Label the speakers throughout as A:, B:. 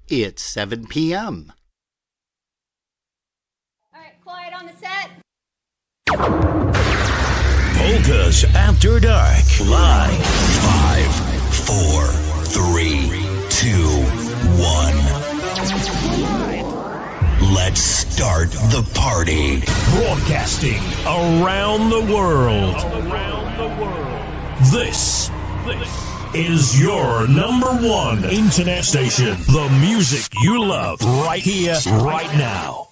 A: It's 7 p.m.
B: All right, quiet on the set.
C: Polkas After Dark. Live. 5, 4, 3, 2, 1. Let's start the party. Broadcasting around the world. This is your number one internet station. The music you love right here, right now.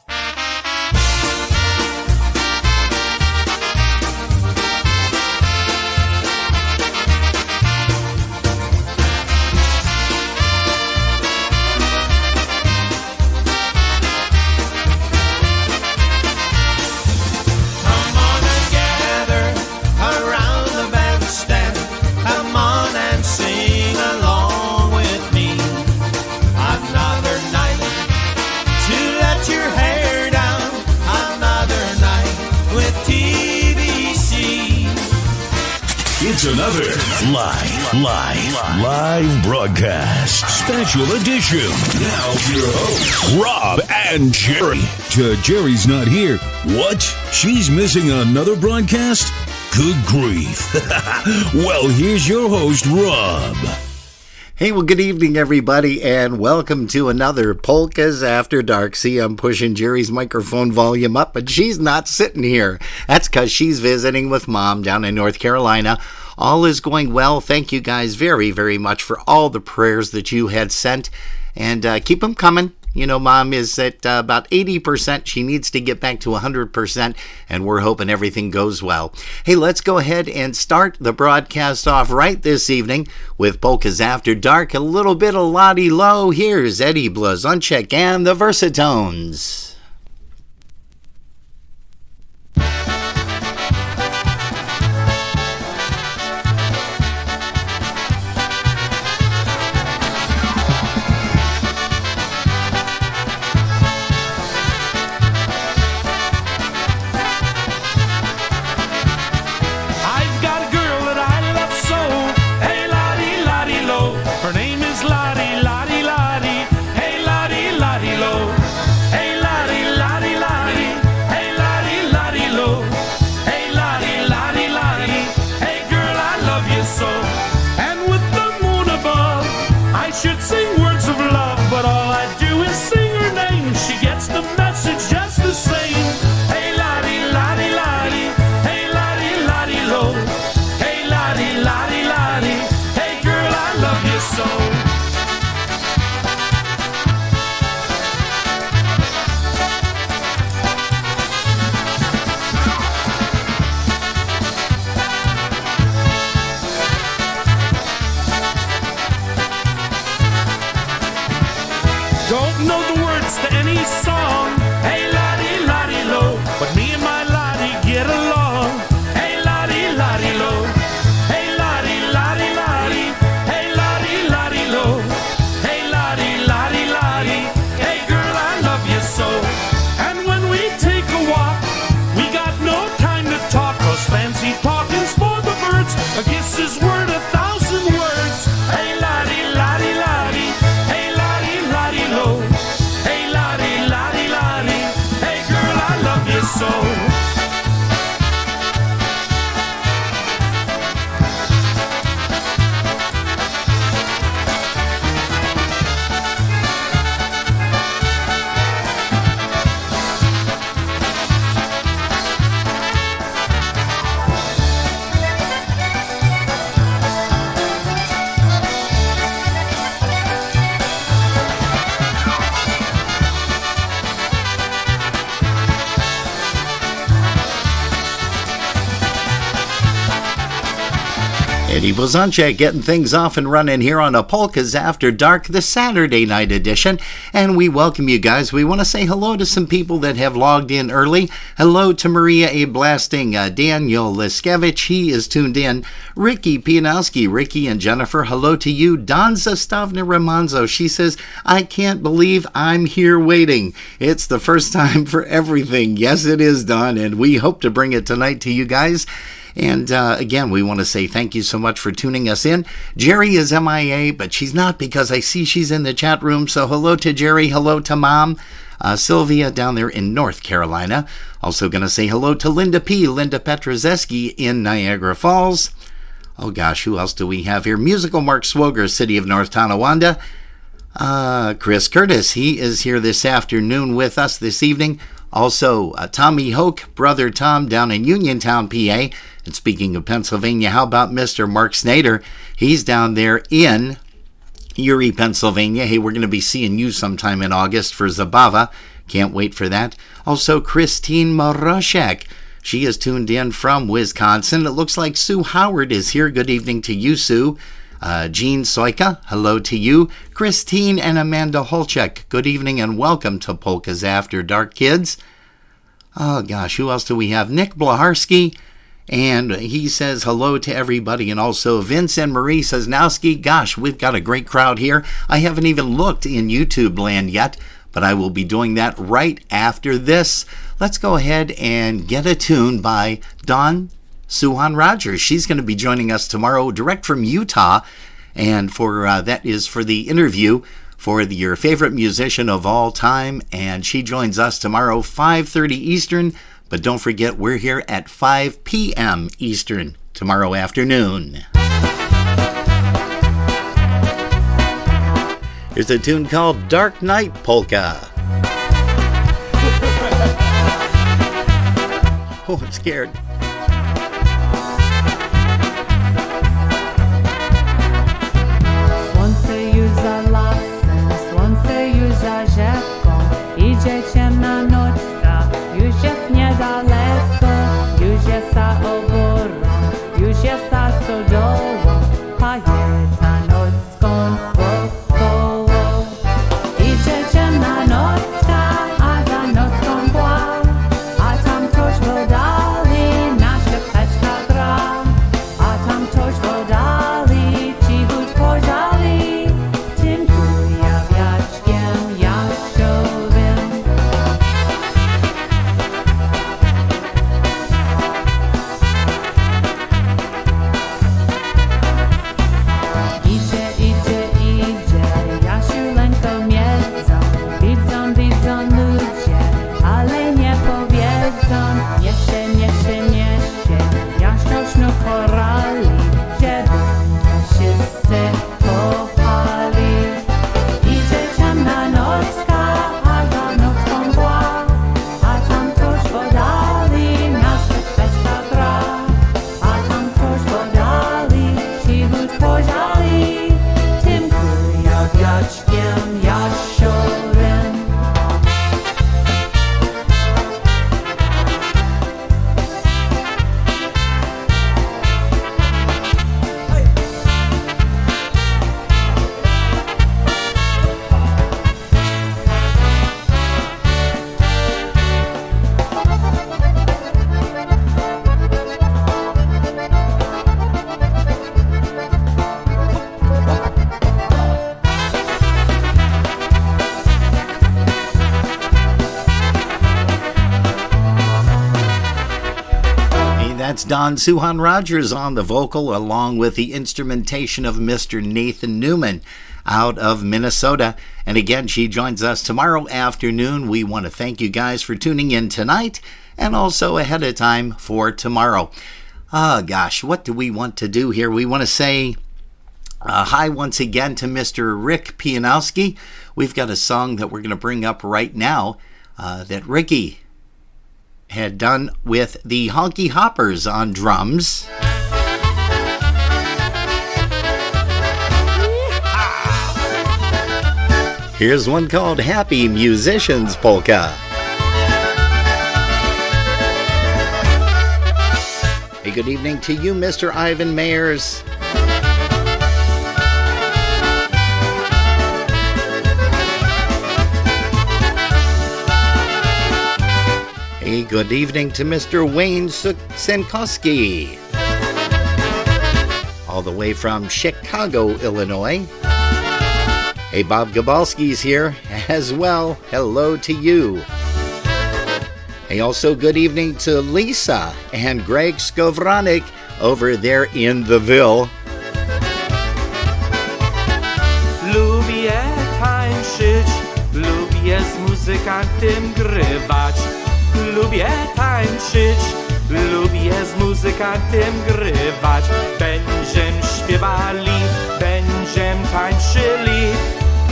C: It's another live broadcast. Special edition. Now your hosts, Rob and Jerry. Jerry's not here. What? She's missing another broadcast? Good grief. Well, here's your host, Rob.
A: Hey, well, good evening, everybody, and welcome to another Polkas After Dark. See, I'm pushing Jerry's microphone volume up, but she's not sitting here. That's because she's visiting with Mom down in North Carolina. All is going well. Thank you guys very, very much for all the prayers that you had sent, and keep them coming. You know, Mom is at about 80%. She needs to get back to 100%, and we're hoping everything goes well. Hey, let's go ahead and start the broadcast off right this evening with Polkas After Dark. A little bit of Lottie Low. Here's Eddie Blazonczyk and the Versatones. Eddie Blazonczyk getting things off and running here on a Polkas After Dark, the Saturday night edition. And we welcome you guys. We want to say hello to some people that have logged in early. Hello to Maria A. Blasting, Daniel Liskevich, he is tuned in. Ricky Pianowski, Ricky and Jennifer, hello to you. Donza Stavna Ramanzo, she says, I can't believe I'm here waiting. It's the first time for everything. Yes, it is, Don, and we hope to bring it tonight to you guys. And again, we want to say thank you so much for tuning us in. Jerry is MIA, but she's not because I see she's in the chat room. So hello to Jerry, hello to Mom. Sylvia down there in North Carolina. Also going to say hello to Linda P. Linda Petrozeski in Niagara Falls. Oh gosh, who else do we have here? Musical Mark Swoger, City of North Tonawanda. Chris Curtis, he is here this afternoon with us this evening. Also, Tommy Hoke, Brother Tom down in Uniontown, PA. And speaking of Pennsylvania, how about Mr. Mark Snader? He's down there in Erie, Pennsylvania. Hey, we're going to be seeing you sometime in August for Zabava. Can't wait for that. Also, Christine Moroshek. She is tuned in from Wisconsin. It looks like Sue Howard is here. Good evening to you, Sue. Jean Soika, hello to you. Christine and Amanda Holchek, good evening and welcome to Polkas After Dark, kids. Oh gosh, who else do we have? Nick Blaharski. And he says hello to everybody. And also Vince and Marie Sosnowski. Gosh, we've got a great crowd here. I haven't even looked in YouTube land yet, but I will be doing that right after this. Let's go ahead and get a tune by Dawn Suhan Rogers. She's going to be joining us tomorrow direct from Utah. And for that is for the interview for your favorite musician of all time. And she joins us tomorrow, 5:30 Eastern. But don't forget, we're here at 5 p.m. Eastern tomorrow afternoon. Here's a tune called Dark Night Polka. Oh, I'm scared.
D: Słońce już za lasem, słońce już za rzeką. Idzie ciemna nocka, już jest niedaleko. Już jest za oborą, już jest za stodołą. Paje ta noc skąd wokoło. Idzie ciemna nocka, a za nocką mgła. A tam ktoś w oddali na szepeczkach gra. A tam ktoś w oddali cichutko żali. Tym kujawiaczkiem jasiowym. Idzie, Jasiulenko miedzą. Widzą ludzie, ale nie powiedzą. Niesie, Jasio sznurowali, żeby nie wszyscy kochali. Idzie ciemna nocka, a za nocką mgła. A tam ktoś w oddali na szepeczkach gra. A tam ktoś w oddali cichutko żali. Tym kujawiaczkiem jasiowym.
A: That's Dawn Suhan Rogers on the vocal, along with the instrumentation of Mr. Nathan Newman out of Minnesota. And again, she joins us tomorrow afternoon. We want to thank you guys for tuning in tonight and also ahead of time for tomorrow. Gosh, what do we want to do here? We want to say hi once again to Mr. Rick Pianowski. We've got a song that we're going to bring up right now that Ricky had done with the Honky Hoppers on drums. Here's one called Happy Musicians Polka. Hey, good evening to you, Mr. Ivan Mayers. Hey, good evening to Mr. Wayne Senkowski, all the way from Chicago, Illinois. Hey, Bob Gabalski's here as well. Hello to you. Hey, also good evening to Lisa and Greg Skovronik over there in the Ville.
E: Lubię tańczyć, lubię z muzykantem grywać. Lubię tańczyć, lubię z muzykantem grywać. Będziem śpiewali, będziem tańczyli,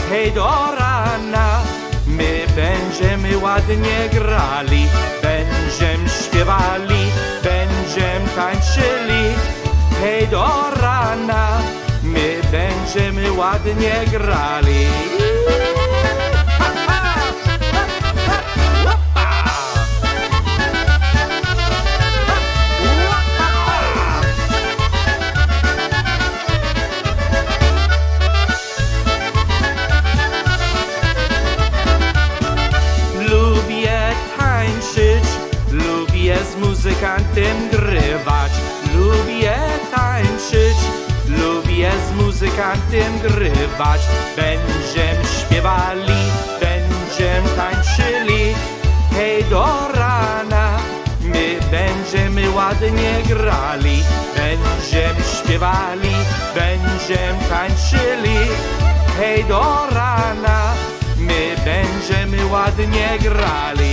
E: hej do rana, my będziemy ładnie grali. Będziem śpiewali, będziem tańczyli, hej do rana, my będziemy ładnie grali. Lubię tańczyć, lubię z muzykantem grywać. Lubię tańczyć, lubię z muzykantem grywać. Będziem śpiewali, będziem tańczyli, hej do rana, my będziemy ładnie grali. Będziem śpiewali, będziem tańczyli, hej do rana, my będziemy ładnie grali.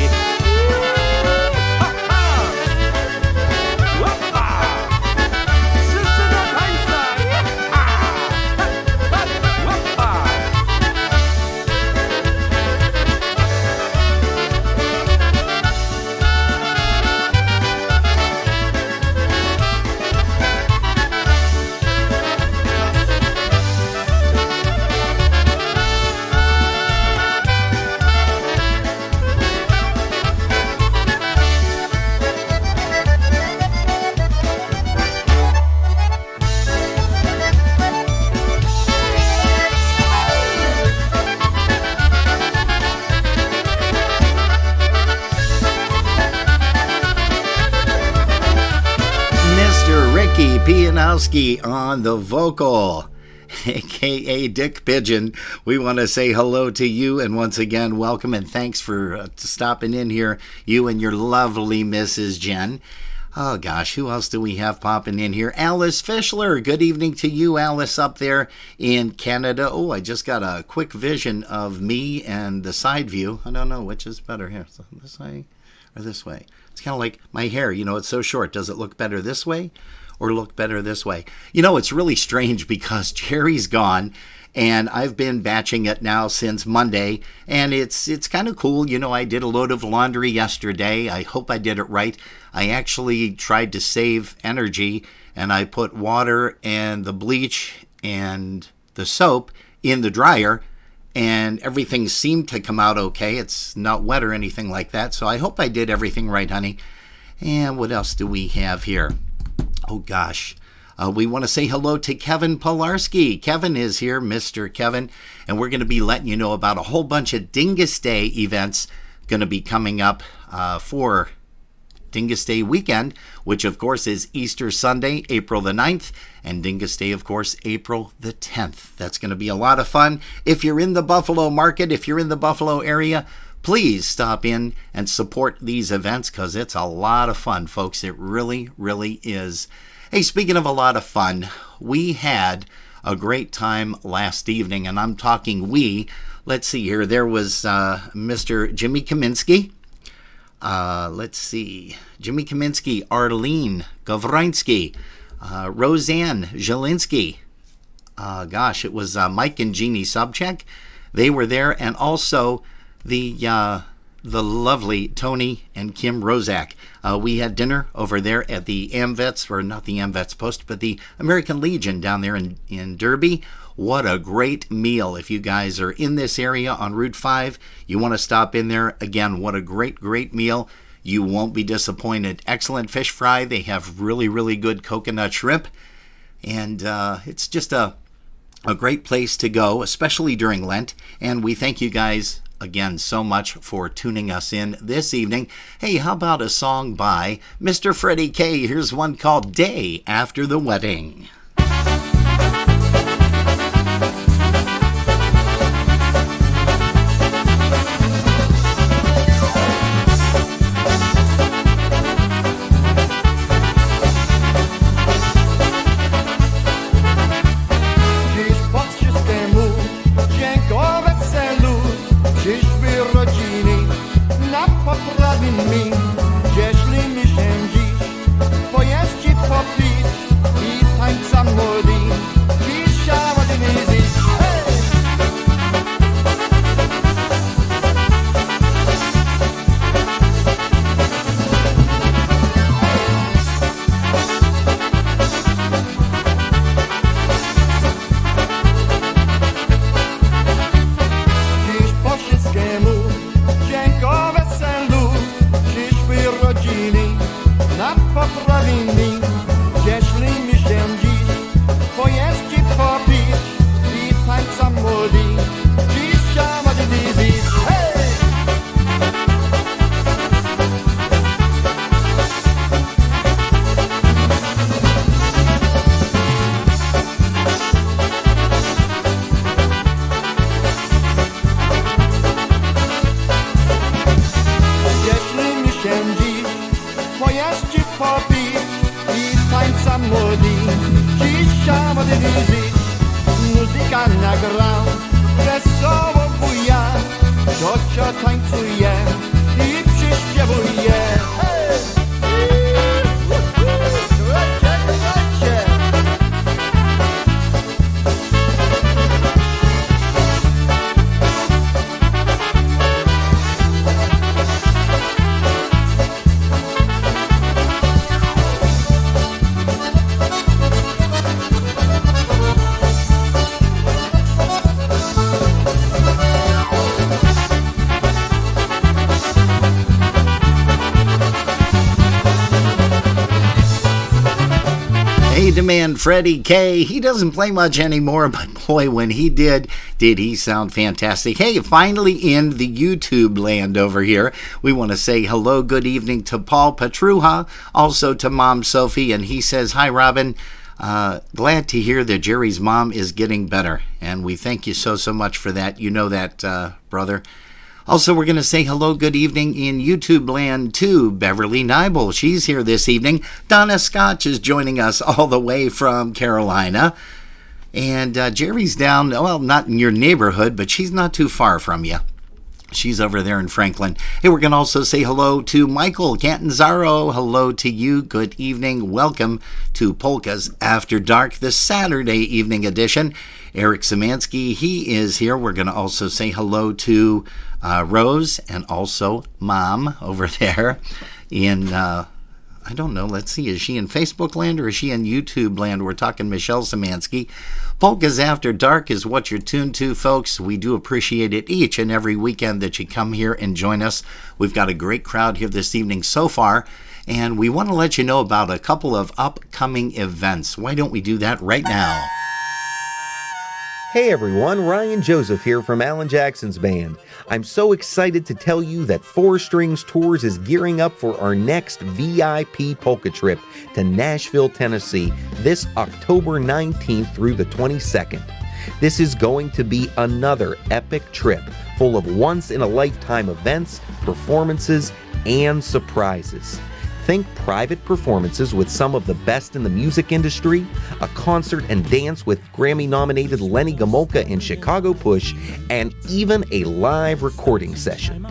A: Pianowski on the vocal, aka Dick Pigeon. We want to say hello to you and once again welcome and thanks for stopping in here, you and your lovely Mrs. Jen. Oh gosh, who else do we have popping in here? Alice Fischler. Good evening to you, Alice, up there in Canada. Oh, I just got a quick vision of me and the side view. I don't know which is better here, so this way or this way. It's kind of like my hair, you know, it's so short. Does it look better this way or look better this way? You know, it's really strange because Jerry's gone and I've been batching it now since Monday, and it's kind of cool. You know, I did a load of laundry yesterday. I hope I did it right. I actually tried to save energy and I put water and the bleach and the soap in the dryer, and everything seemed to come out okay. It's not wet or anything like that, so I hope I did everything right, honey. And what else do we have here? Oh gosh, we want to say hello to Kevin Polarski. Kevin is here, Mr. Kevin, and we're going to be letting you know about a whole bunch of Dingus Day events going to be coming up for Dingus Day weekend, which of course is Easter Sunday, April the 9th, and Dingus Day, of course, April the 10th. That's going to be a lot of fun. If you're in the Buffalo market, if you're in the Buffalo area, please stop in and support these events because it's a lot of fun, folks. It really, really is. Hey, speaking of a lot of fun, we had a great time last evening, and I'm talking we. Let's see here. There was Mr. Jimmy Kaminsky. Let's see. Jimmy Kaminsky, Arlene Gavrinsky, Roseanne Zielinski. Gosh, it was Mike and Jeannie Subcheck. They were there, and also the lovely Tony and Kim Rozak. We had dinner over there at the AmVets, or not the AmVets Post, but the American Legion down there in Derby. What a great meal. If you guys are in this area on Route 5, you want to stop in there. Again, what a great, great meal. You won't be disappointed. Excellent fish fry. They have really, really good coconut shrimp. And it's just a great place to go, especially during Lent. And we thank you guys again so much for tuning us in this evening. Hey, how about a song by Mr. Freddie K? Here's one called Day After the Wedding.
F: dywizji, muzyka nagrał, wesoło buja, ciocia tańcuje i przyśpiewuje. Hej! Słuchajcie, słuchajcie!
A: Hey, demand Freddie K. He doesn't play much anymore, but boy, when he did he sound fantastic. Hey, finally in the YouTube land over here. We want to say hello, good evening to Paul Petruha, also to Mom Sophie, and he says, hi, Robin. Glad to hear that Jerry's mom is getting better, and we thank you so much for that. You know that, brother. Also, we're going to say hello, good evening in YouTube land to Beverly Nibel. She's here this evening. Donna Scotch is joining us all the way from Carolina. And Jerry's down, well, not in your neighborhood, but she's not too far from you. She's over there in Franklin. Hey, we're going to also say hello to Michael Cantanzaro. Hello to you. Good evening. Welcome to Polkas After Dark, the Saturday evening edition. Eric Szymanski, he is here. We're going to also say hello to Rose and also Mom over there in, I don't know, let's see, is she in Facebook land or is she in YouTube land? We're talking Michelle Szymanski. Polkas After Dark is what you're tuned to, folks. We do appreciate it each and every weekend that you come here and join us. We've got a great crowd here this evening so far, and we want to let you know about a couple of upcoming events. Why don't we do that right now?
G: Hey everyone, Ryan Joseph here from Alan Jackson's band. I'm so excited to tell you that Four Strings Tours is gearing up for our next VIP polka trip to Nashville, Tennessee this October 19th through the 22nd. This is going to be another epic trip full of once-in-a-lifetime events, performances, and surprises. Think private performances with some of the best in the music industry, a concert and dance with Grammy-nominated Lenny Gomulka and Chicago Push, and even a live recording session.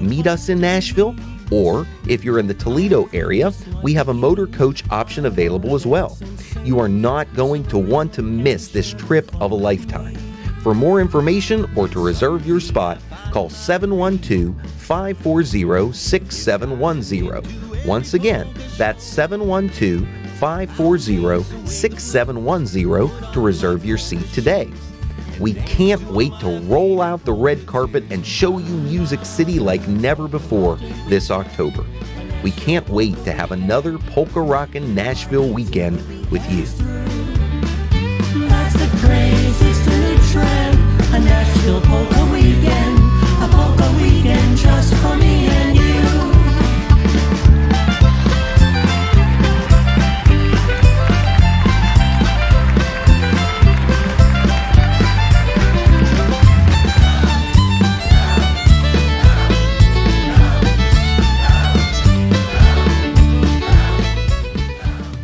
G: Meet us in Nashville, or if you're in the Toledo area, we have a motor coach option available as well. You are not going to want to miss this trip of a lifetime. For more information or to reserve your spot, call 712-540-6710. Once again, that's 712-540-6710 to reserve your seat today. We can't wait to roll out the red carpet and show you Music City like never before this October. We can't wait to have another polka rockin' Nashville weekend with you.
D: That's the craziest new trend. A Nashville polka weekend. A polka weekend just for me and you.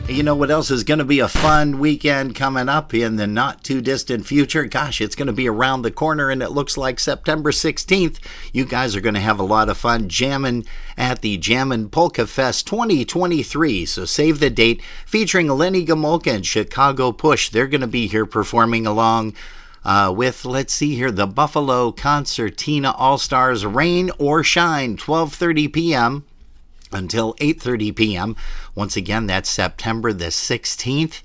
A: You know what else is going to be a fun weekend coming up in the not too distant future? Gosh, it's going to be around the corner, and it looks like September 16th. You guys are going to have a lot of fun jamming at the Jammin' Polka Fest 2023. So save the date, featuring Lenny Gomulka and Chicago Push. They're going to be here performing along with, let's see here, the Buffalo Concertina All-Stars Rain or Shine, 12:30 p.m. until 8:30 p.m. Once again, that's September the 16th.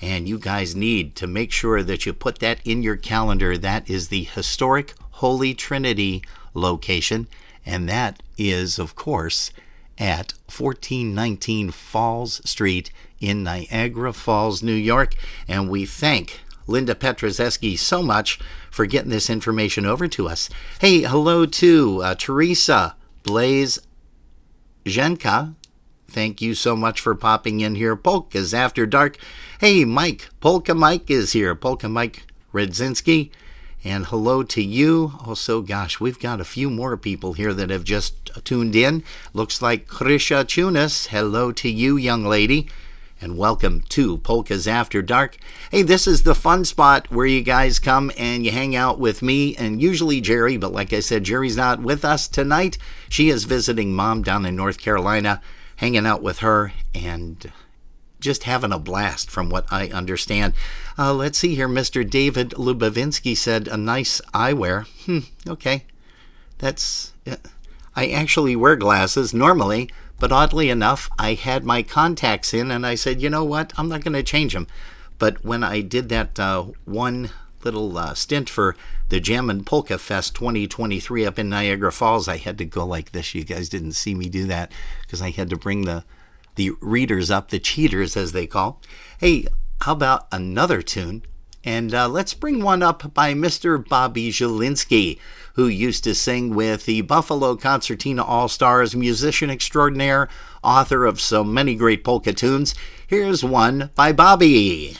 A: And you guys need to make sure that you put that in your calendar. That is the historic Holy Trinity location. And that is, of course, at 1419 Falls Street in Niagara Falls, New York. And we thank Linda Petrozeski so much for getting this information over to us. Hey, hello to Teresa Blaze Zhenka. Thank you so much for popping in here. Polkas After Dark. Hey, Mike. Polka Mike is here. Polka Mike Redzinski. And hello to you. Also, gosh, we've got a few more people here that have just tuned in. Looks like Krisha Chunas. Hello to you, young lady. and welcome to Polkas After Dark. Hey, this is the fun spot where you guys come and you hang out with me and usually Jerry, but like I said, Jerry's not with us tonight. She is visiting Mom down in North Carolina, hanging out with her and just having a blast from what I understand. Let's see here. Mr. David Lubovinsky said a nice eyewear. Okay. I actually wear glasses normally, but oddly enough, I had my contacts in and I said, you know what, I'm not going to change them. But when I did that one little stint for the Jam and Polka Fest 2023 up in Niagara Falls, I had to go like this. You guys didn't see me do that because I had to bring the readers up, the cheaters as they call. Hey, how about another tune? And let's bring one up by Mr. Bobby Zielinski, who used to sing with the Buffalo Concertina All-Stars, musician extraordinaire, author of so many great polka tunes. Here's one by Bobby.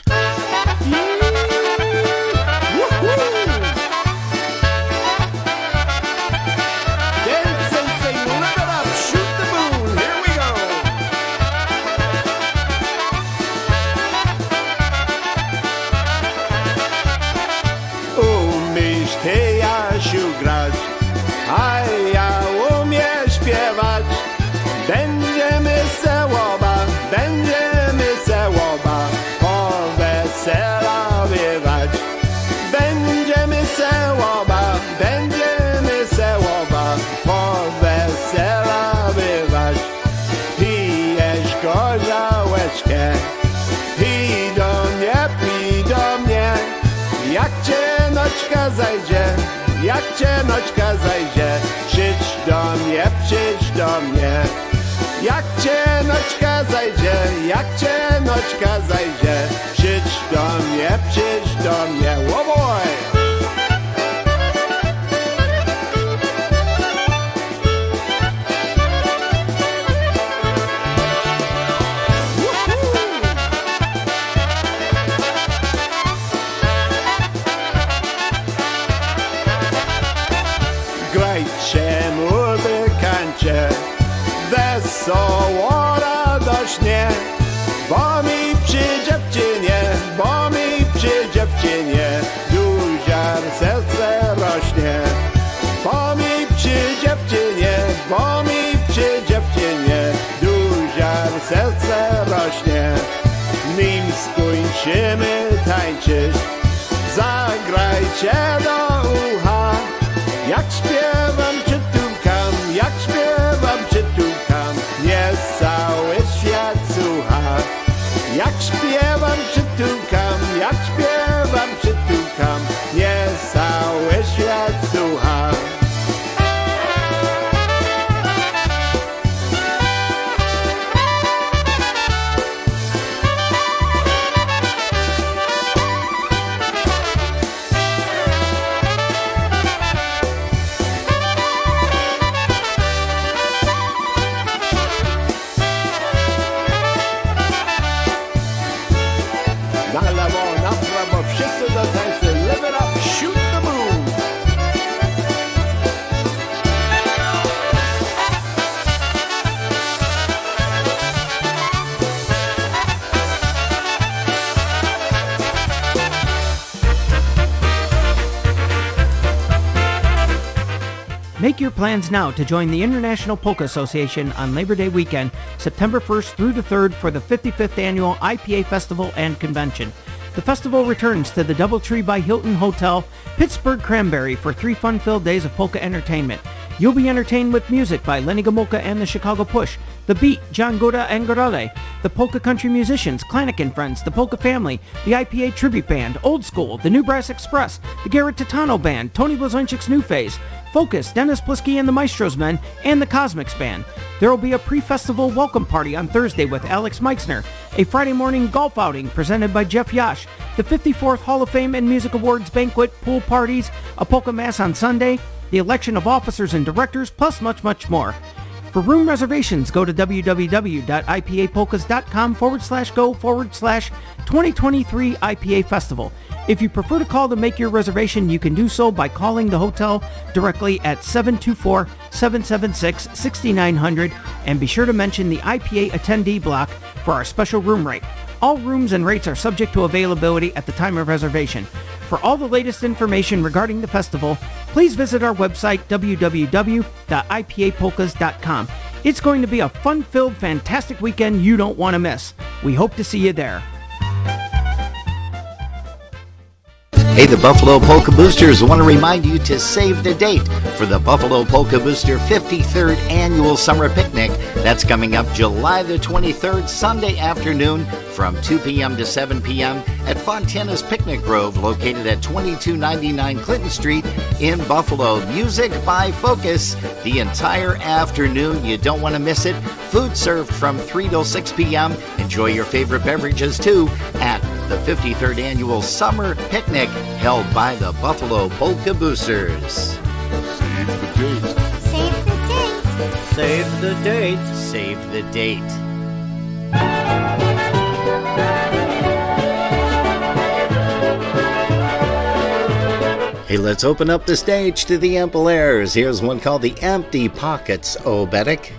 F: Jak cię noćka zajdzie, przyjdź do mnie. Jak cię noćka zajdzie, przyjdź do mnie, łoboj! Wesoło, radośnie, bo mi przy dziewczynie duziar serce rośnie. Bo mi przy dziewczynie duziar serce rośnie. Nim skończymy tańczyć, zagrajcie do ucha, jak śpiewam czy tukam, nie cały świat słucha. Jak śpiewam czy tukam, nie cały świat słucha.
H: Make your plans now to join the International Polka Association on Labor Day weekend, September 1st through the 3rd for the 55th Annual IPA Festival and Convention. The festival returns to the Doubletree by Hilton Hotel, Pittsburgh Cranberry for 3 fun-filled days of polka entertainment. You'll be entertained with music by Lenny Gomulka and the Chicago Push, The Beat, John Goda and Gorale, the Polka Country Musicians, Klanik and Friends, the Polka Family, the IPA Tribute Band, Old School, the New Brass Express, the Garrett Titano Band, Tony Blazonczyk's New Phase, Focus, Dennis Plisky and the Maestros Men, and the Cosmics Band. There will be a pre-festival welcome party on Thursday with Alex Meixner, a Friday morning golf outing presented by Jeff Yash, the 54th Hall of Fame and Music Awards banquet, pool parties, a polka mass on Sunday, the election of officers and directors, plus much, much more. For room reservations, go to www.ipapolkas.com/go/2023 IPA Festival. If you prefer to call to make your reservation, you can do so by calling the hotel directly at 724 776-6900, and be sure to mention the IPA attendee block for our special room rate. All rooms and rates are subject to availability at the time of reservation. For all the latest information regarding the festival, please visit our website, www.ipapolkas.com. It's going to be a fun-filled, fantastic weekend you don't want to miss. We hope to see you there.
A: Hey, the Buffalo Polka Boosters want to remind you to save the date for the Buffalo Polka Booster 53rd Annual Summer Picnic. That's coming up July the 23rd, Sunday afternoon from 2 p.m. to 7 p.m. at Fontana's Picnic Grove, located at 2299 Clinton Street in Buffalo. Music by Focus the entire afternoon. You don't want to miss it. Food served from 3 till 6 p.m. Enjoy your favorite beverages, too, at the 53rd Annual Summer Picnic held by the Buffalo Polka Boosters.
B: Save the date.
A: Save the date. Save the date. Hey, let's open up the stage to the Ample Airs. Here's one called The Empty Pockets, Obedic.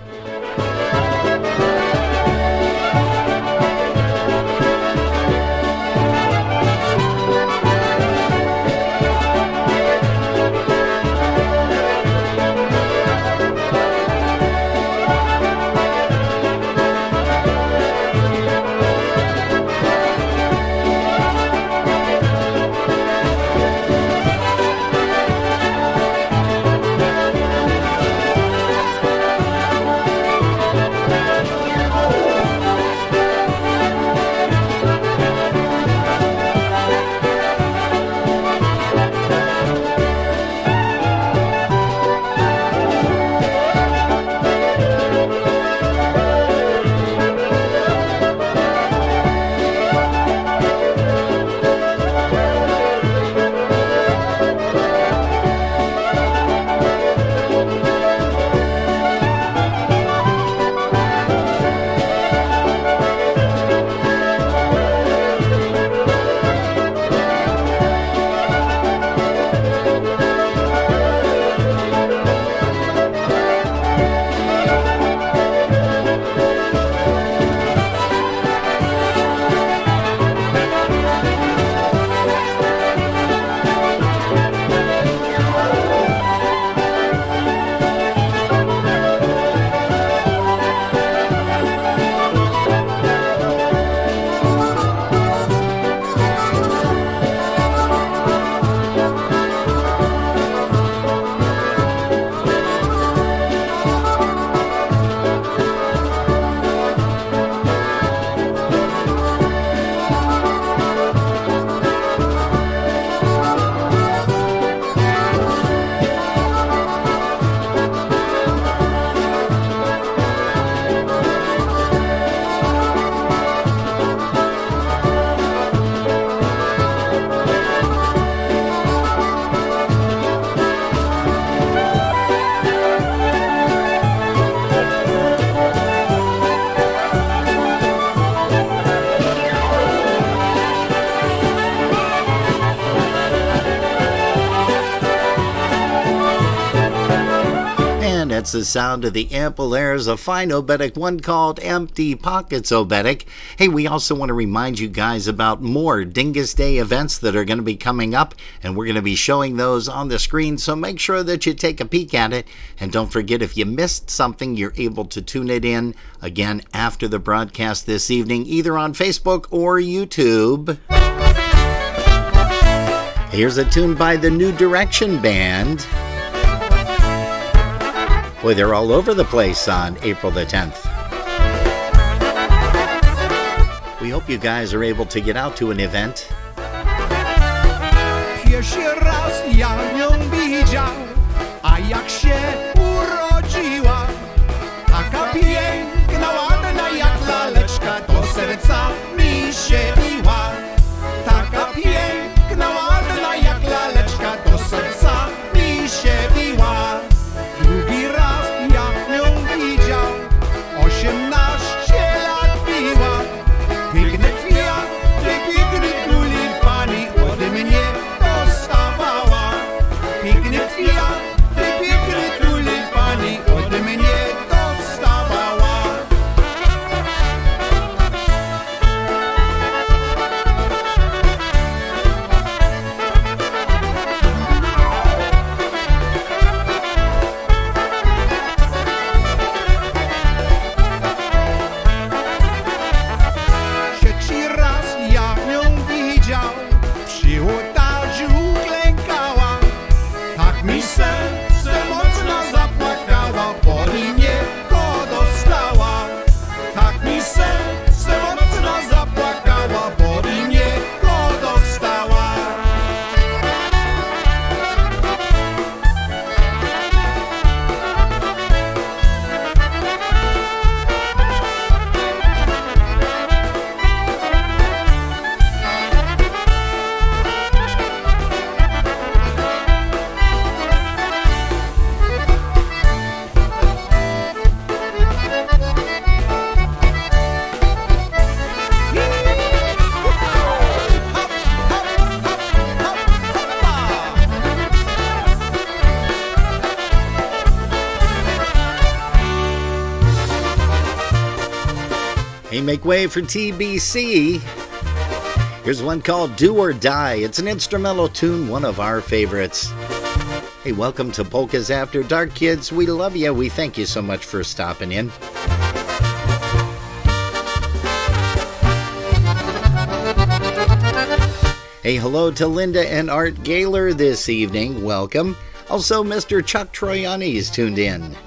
A: That's the sound of the Ample Airs, a fine Obedic, one called Empty Pockets Obedic. Hey, we also want to remind you guys about more Dingus Day events that are going to be coming up, and we're going to be showing those on the screen, so make sure that you take a peek at it. And don't forget, if you missed something, you're able to tune it in again after the broadcast this evening, either on Facebook or YouTube. Here's a tune by the New Direction Band. Boy, they're all over the place on April the 10th. We hope you guys are able to get out to an event.
I: Pierwszy raz ja ją widział, a jak się urodziła, taka piękna, ładna jak laleczka, do serca mi się biła. Taka piękna, ładna jak laleczka, do serca mi się biła. Drugi raz ja ją widział, 18 lat biła. Piękne kwiaty, piękne tulipany ode mnie dostawała. Piękne kwiaty, piękne tulipany.
A: Hey, make way for TBC. Here's one called Do or Die. It's an instrumental tune, one of our favorites. Hey, welcome to Polkas After Dark, kids. We love you. We thank you so much for stopping in. Hey, hello to Linda and Art Gaylor this evening. Welcome. Also, Mr. Chuck Troiani is tuned in.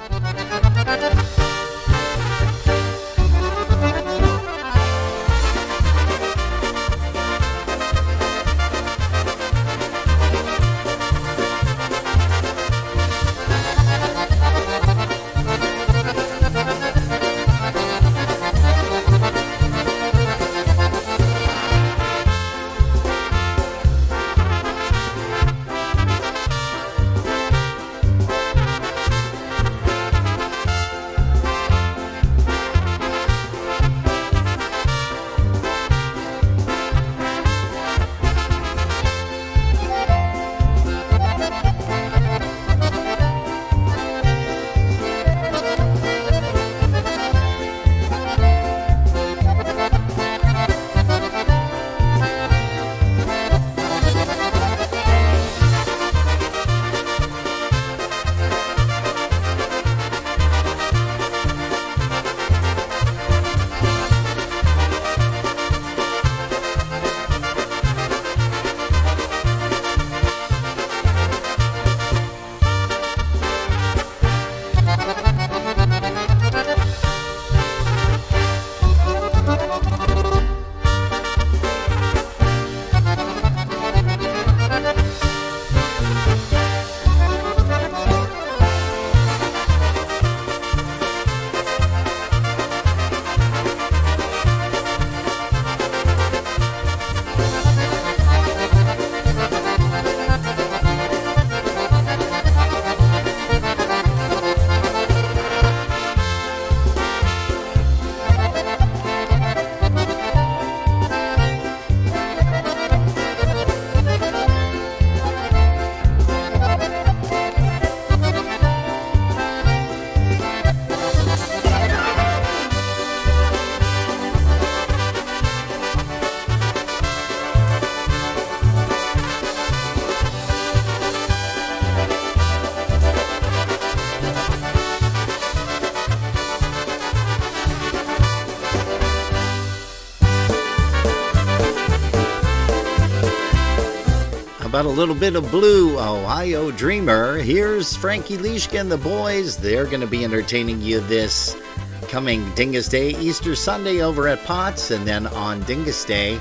A: About a little bit of blue Ohio Dreamer. Here's Frankie Leishka and the boys. They're going to be entertaining you this coming Dingus Day, Easter Sunday over at Potts, and then on Dingus Day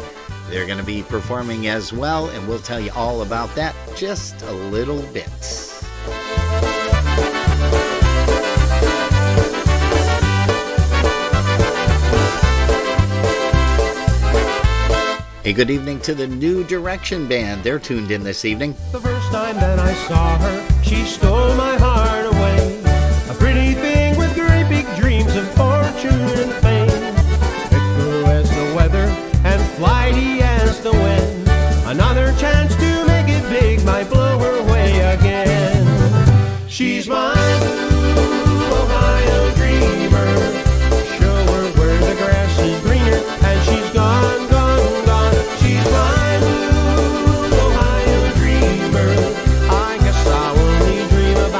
A: they're going to be performing as well, and we'll tell you all about that just a little bit. Hey, good evening to the New Direction Band. They're tuned in this evening.
I: The first time that I saw her, she stole my heart away. A pretty thing with great big dreams of fortune and fame. Fickle as the weather and flighty as the wind. Another chance to make it big might blow her way again. She's my blue Ohio dreamer. Show her where the grass is greener, and she's gone, gone, gone. She's my blue Ohio dreamer. I guess I only dream about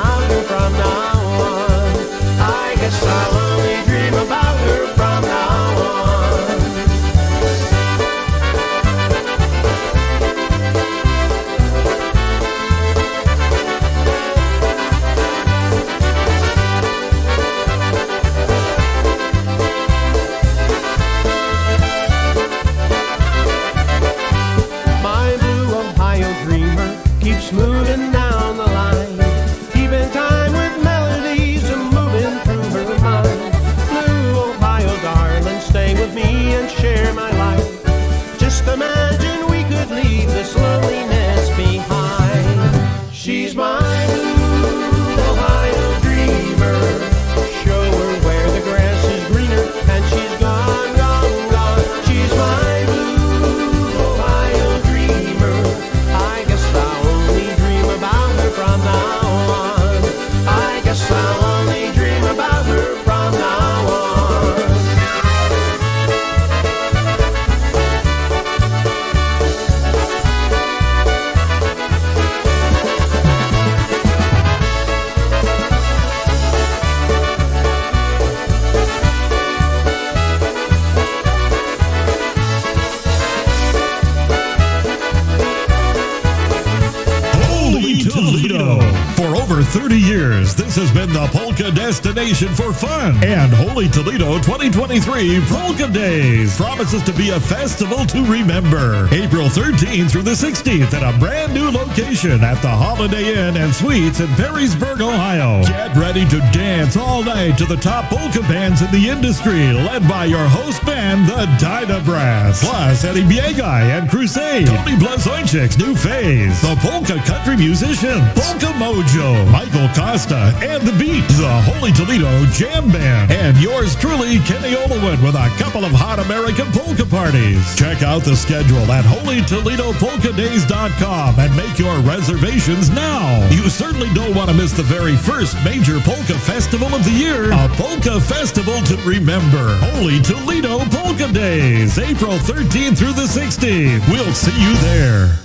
J: This has been the Polka Destination for Fun and Holy Toledo 2023 Polka Days. Promises to be a festival to remember. April 13th through the 16th at a brand new location at the Holiday Inn and Suites in Perrysburg, Ohio. Get ready to dance all night to the top polka bands in the industry, led by your host band, the Dyna Brass. Plus, Eddie Biegai and Crusade, Tony Blazonczyk's New Phase, the Polka Country Musicians, Polka Mojo, Michael Costa, and The Beat, the Holy Toledo Jam Band, and yours truly, Kenny Olowin, with a couple of hot American polka parties. Check out the schedule at HolyToledoPolkaDays.com and make your reservations now. You certainly don't want to miss the very first major polka festival of the year, a polka festival to remember. Holy Toledo Polka Days, April 13th through the 16th. We'll see you there.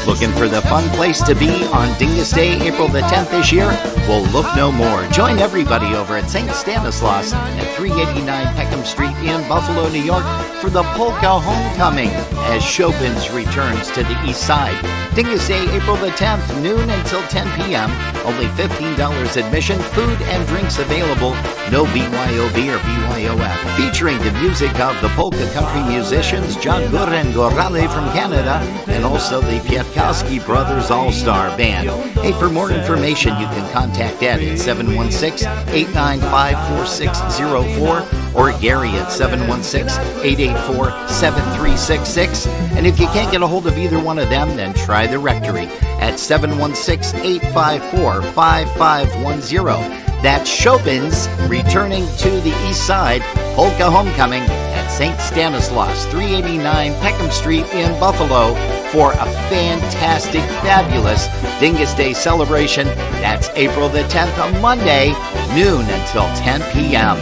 A: Looking for the fun place to be on Dingus Day, April the 10th this year? Well, look no more. Join everybody over at St. Stanislaus at 389 Peckham Street in Buffalo, New York for the Polka Homecoming as Chopin's returns to the east side. Dingus Day, April the 10th, noon until 10 p.m. Only $15 admission, food and drinks available. No BYOB or BYOF. Featuring the music of the polka country musicians John Gur and Gorale from Canada and also the Pietkowski Brothers All-Star Band. Hey, for more information, you can contact Ed at 716-895-4604 or Gary at 716-884-7366. And if you can't get a hold of either one of them, then try the Rectory at 716-854-5510. That's Chopin's returning to the east side, Polka Homecoming at St. Stanislaus, 389 Peckham Street in Buffalo for a fantastic, fabulous Dingus Day celebration. That's April the 10th, on Monday, noon until 10 p.m.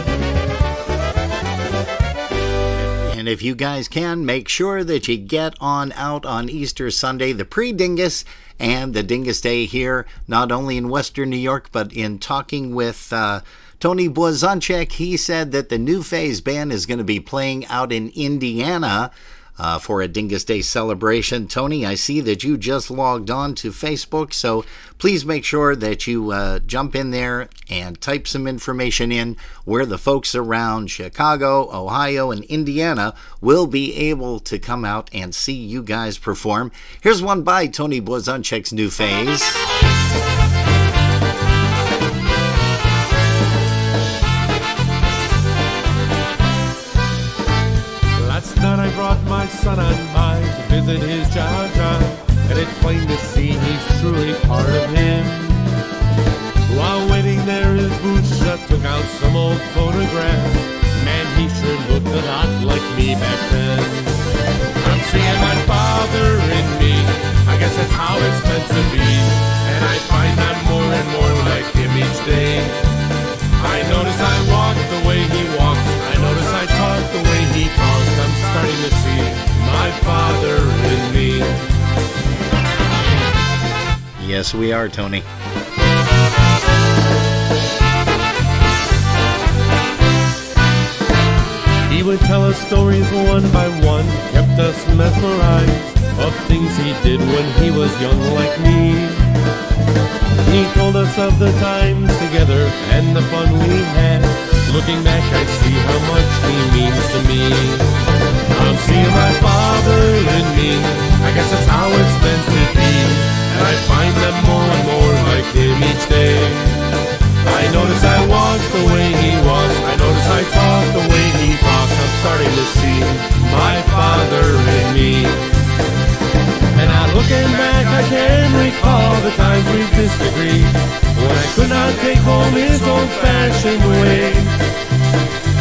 A: And if you guys can, make sure that you get on out on Easter Sunday, the pre-Dingus and the Dingus Day here, not only in Western New York, but in talking with Tony Blazonczyk, he said that the New Phase Band is going to be playing out in Indiana for a Dingus Day celebration. Tony, I see that you just logged on to Facebook, so please make sure that you jump in there and type some information in where the folks around Chicago, Ohio, and Indiana will be able to come out and see you guys perform. Here's one by Tony Blazonczyk's New Phase.
I: Last night I brought my son on by to visit his Jaja, and it's plain to see he's truly part of him. While waiting there, his Busha took out some old photographs. Man, he sure looked a lot like me back then. I'm seeing my father in me, I guess that's how it's meant to be, and I find I'm more and more like him each day. I notice I walk the way he walks, I notice I talk the way he talks. I'm starting to see my father in me.
A: Yes, we are, Tony.
I: He would tell us stories one by one, kept us mesmerized of things he did when he was young like me. He told us of the times together and the fun we had. Looking back, I see how much he means to me. I'm seeing my father in me, I guess that's how it's meant to be, and I find them more and more like him each day. I notice I walk the way he walks, I notice I talk the way he talks. I'm starting to see my father in me. And now looking back, I can recall the times we disagreed, when I could not take home his old-fashioned way.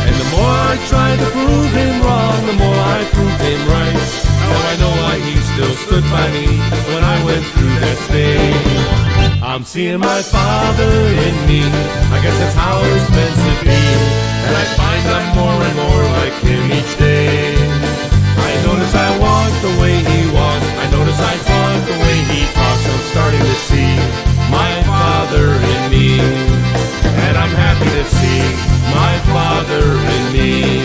I: And the more I tried to prove him wrong, the more I proved him right. Now I know why he still stood by me when I went through that stage. I'm seeing my father in me, I guess that's how it's meant to be, and I find I'm more and more like him each day. I notice I walk the way he walks, I notice I talk the way he talks. I'm starting to see my father in me, and I'm happy to see my father in me.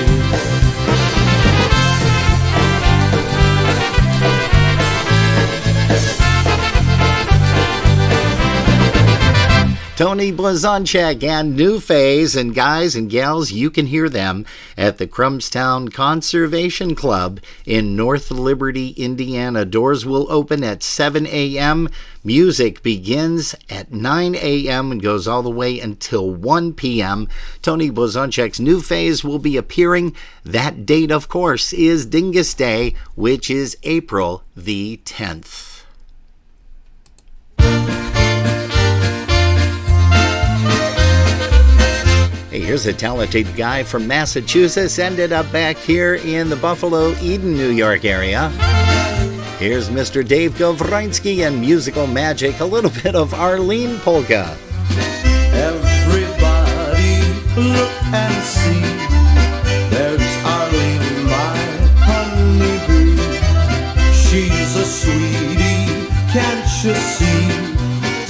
A: Tony Blazonczak and New Phase. And guys and gals, you can hear them at the Crumbstown Conservation Club in North Liberty, Indiana. Doors will open at 7 a.m. Music begins at 9 a.m. and goes all the way until 1 p.m. Tony Blazonczak's New Phase will be appearing. That date, of course, is Dingus Day, which is April the 10th. Hey, here's a talented guy from Massachusetts, ended up back here in the Buffalo, Eden, New York area. Here's Mr. Dave Gowroński and Musical Magic, a little bit of Arlene Polka.
K: Everybody look and see, there's Arlene, my honeybee. She's a sweetie, can't you see?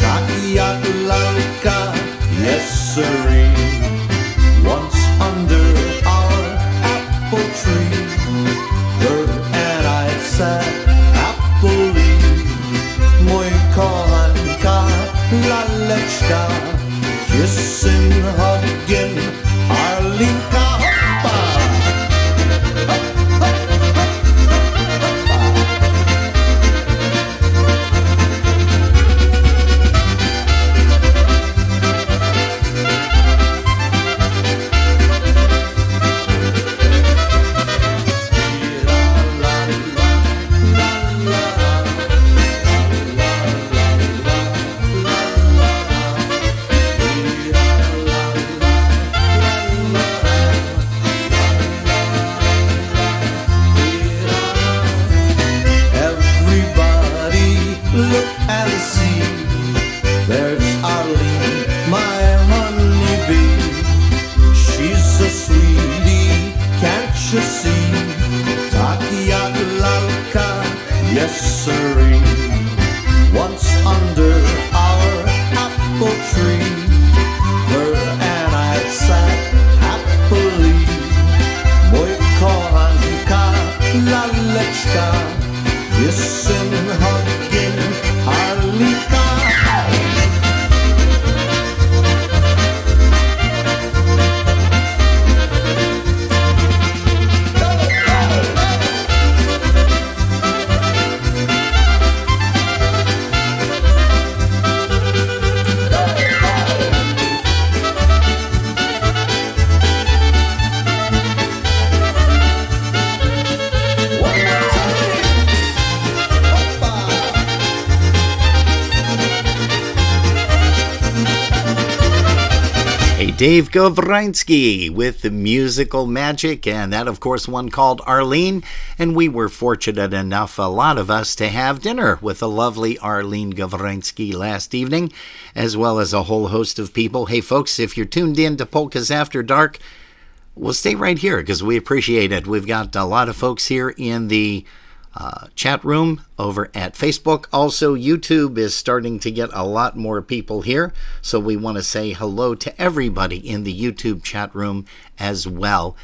K: Takia lalka, yes sirree. Once under our apple tree, her and I sat happily. Mój kochanka, laleczka, kissing, hugging, Arlinka, hoppa! Look and see, there's Arlene, my honeybee. She's a sweetie, can't you see? Takia lalka, yes sirree. Once under our apple tree, her and I sat happily. Mój kochanka, laleczka, kissing, hugging, Arlinka.
A: Dave Gowroński with the Musical Magic, and that, of course, one called Arlene. And we were fortunate enough, a lot of us, to have dinner with the lovely Arlene Gowroński last evening, as well as a whole host of people. Hey, folks, if you're tuned in to Polkas After Dark, well, stay right here because we appreciate it. We've got a lot of folks here in the chat room over at Facebook. Also, YouTube is starting to get a lot more people here, so we want to say hello to everybody in the YouTube chat room as well.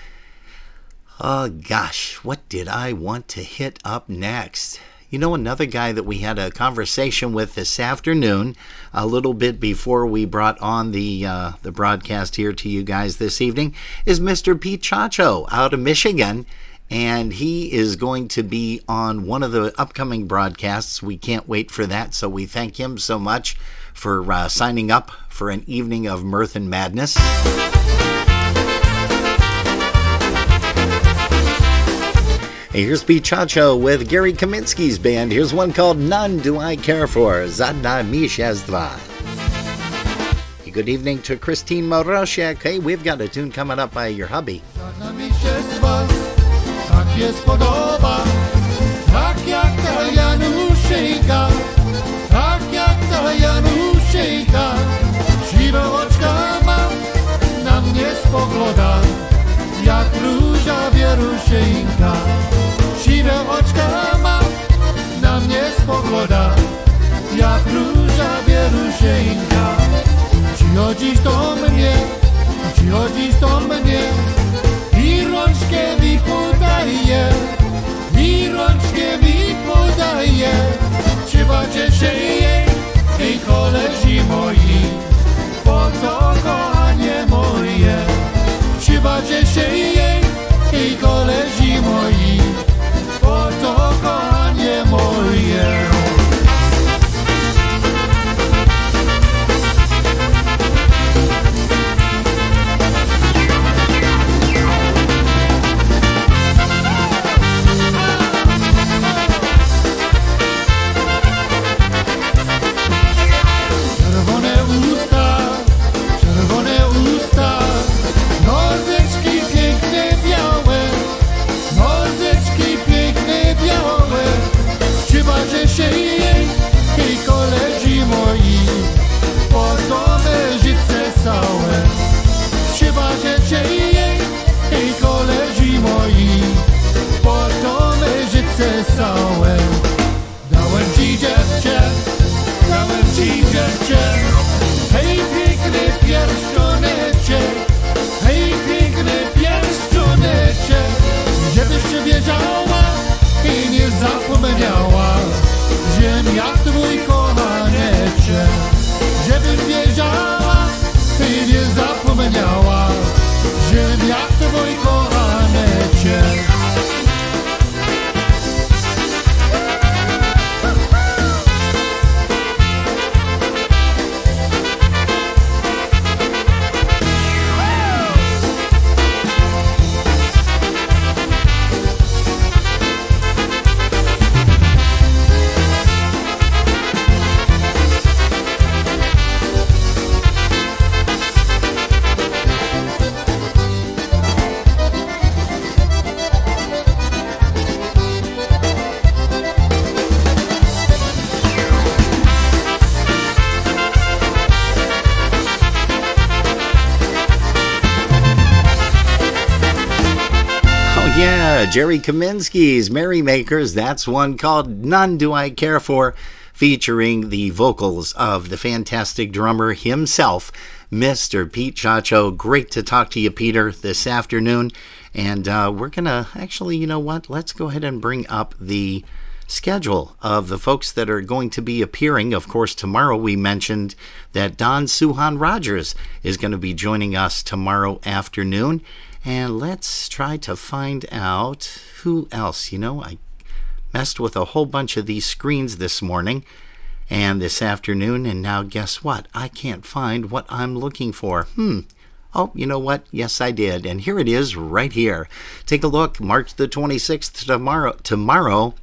A: Oh gosh, what did I want to hit up next? You know, another guy that we had a conversation with this afternoon, a little bit before we brought on the broadcast here to you guys this evening, is Mr. Pete Chacho out of Michigan. And he is going to be on one of the upcoming broadcasts. We can't wait for that, so we thank him so much for signing up for an evening of mirth and madness. Hey, here's Pete Chacho with Gary Kaminsky's band. Here's one called None Do I Care For, Zadna Mishezva. Good evening to Christine Moroshek. Hey, we've got a tune coming up by your hubby.
B: Tak jest podoba, tak jak ta Januszyjka, tak jak ta Januszyjka. Siwe oczka ma, na mnie spogląda, jak róża wieruszyjka. Siwe oczka ma, na mnie spogląda, jak róża wieruszyjka. Przychodzisz do mnie, przychodzisz do mnie, i rączkę mi podaje, i rączkę mi podaje. Trzeba cię szyje, hej koleżi moi,
A: Jerry Kaminsky's Merrymakers. That's one called None Do I Care For, featuring the vocals of the fantastic drummer himself, Mr. Pete Chacho. Great to talk to you, Peter, this afternoon. And we're going to actually, you know what? Let's go ahead and bring up the schedule of the folks that are going to be appearing. Of course, tomorrow we mentioned that Don Suhan Rogers is going to be joining us tomorrow afternoon. And let's try to find out who else. You know, I messed with a whole bunch of these screens this morning and this afternoon, and now guess what? I can't find what I'm looking for. Oh, you know what? Yes, I did. And here it is right here. Take a look. March the 26th, tomorrow,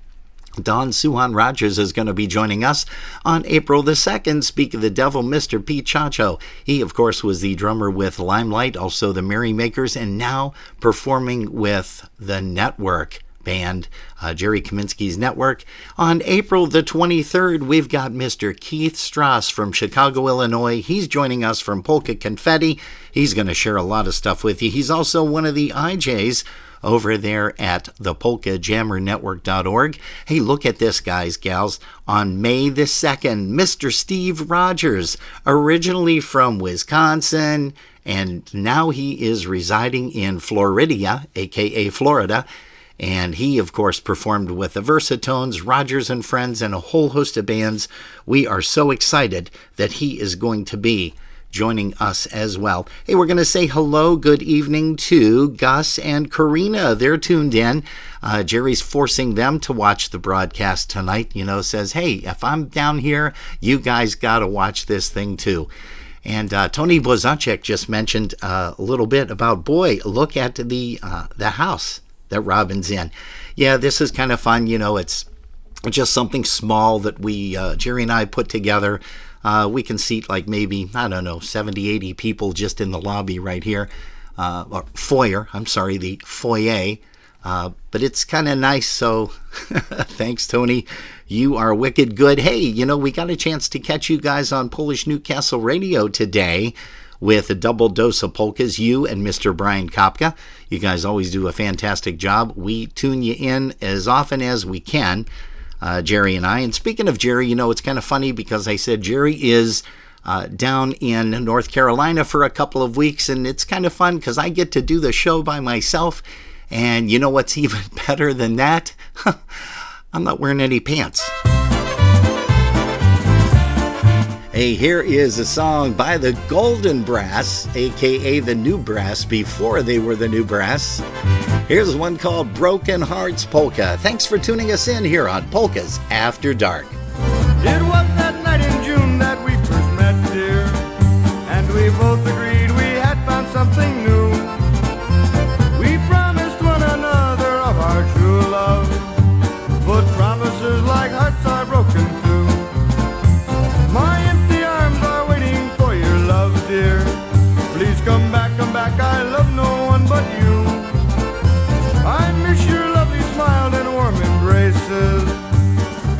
A: Don Suhan Rogers is going to be joining us. On April the 2nd, Speak of the Devil, Mr. Pete Chacho. He, of course, was the drummer with Limelight, also the Merrymakers, and now performing with the Network band, Jerry Kaminsky's Network. On April the 23rd, we've got Mr. Keith Strauss from Chicago, Illinois. He's joining us from Polka Confetti. He's going to share a lot of stuff with you. He's also one of the IJs over there at the PolkaJammerNetwork.org. Hey, look at this, guys, gals. On May the 2nd, Mr. Steve Rogers, originally from Wisconsin, and now he is residing in Floridia, aka Florida. And he, of course, performed with the Versatones, Rogers and Friends, and a whole host of bands. We are so excited that he is going to be joining us as well. Hey, we're going to say hello, good evening to Gus and Karina. They're tuned in. Jerry's forcing them to watch the broadcast tonight. You know, says, hey, if I'm down here, you guys got to watch this thing too. And Tony Bozacek just mentioned a little bit about, boy, look at the house that Robin's in. Yeah, this is kind of fun. You know, it's just something small that we, Jerry and I put together. We can seat like maybe, I don't know, 70, 80 people just in the lobby right here. Or foyer, I'm sorry, the foyer. But it's kind of nice, so thanks, Tony. You are wicked good. Hey, you know, we got a chance to catch you guys on Polish Newcastle Radio today with a double dose of polkas, you and Mr. Brian Kopka. You guys always do a fantastic job. We tune you in as often as we can, Jerry and I. And speaking of Jerry, you know, it's kind of funny because I said Jerry is down in North Carolina for a couple of weeks, and it's kind of fun because I get to do the show by myself. And you know what's even better than that? I'm not wearing any pants. Hey, here is a song by the Golden Brass, aka the New Brass, before they were the New Brass. Here's one called Broken Hearts Polka. Thanks for tuning us in here on Polkas After Dark.
B: It was that night in June that we first met, dear, and we both agreed we had found something new. We promised one another of our true love, but promises like hearts are broken too. My empty arms are waiting for your love, dear. Please come back, I love no one but you. I miss your lovely smile and warm embraces,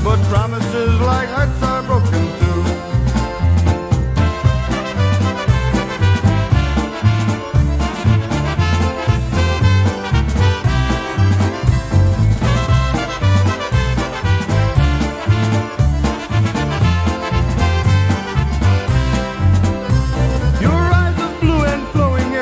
B: but promises like hearts are broken too. Your eyes of blue and flowing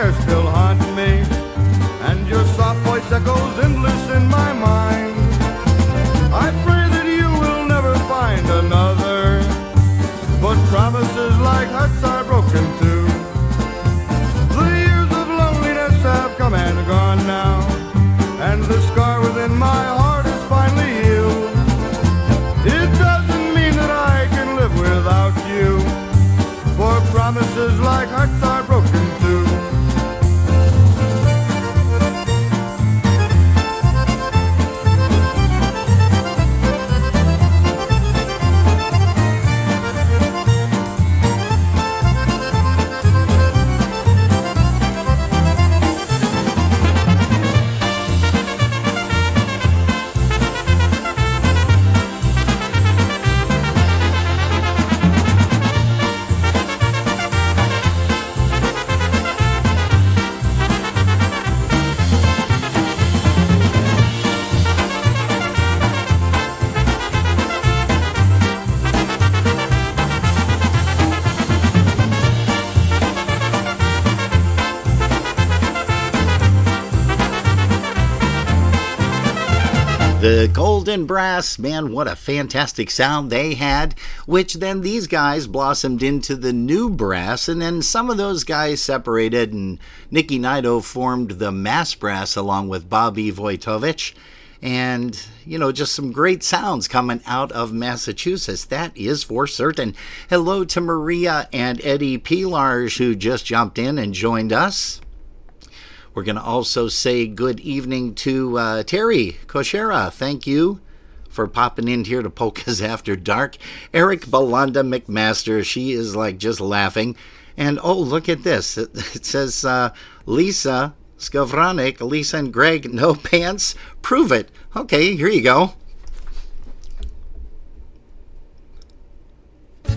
A: The Golden Brass, man, what a fantastic sound they had, which then these guys blossomed into the New Brass, and then some of those guys separated, and Nicky Naito formed the Mass Brass along with Bobby Wojtowicz. And, you know, just some great sounds coming out of Massachusetts, that is for certain. Hello to Maria and Eddie Pilarge, who just jumped in and joined us. We're going to also say good evening to Terry Koshera. Thank you for popping in here to Polkas After Dark. Eric Belanda McMaster, she is like just laughing. And oh, look at this. It says Lisa Skavranik, Lisa and Greg, no pants, prove it. Okay, here you go.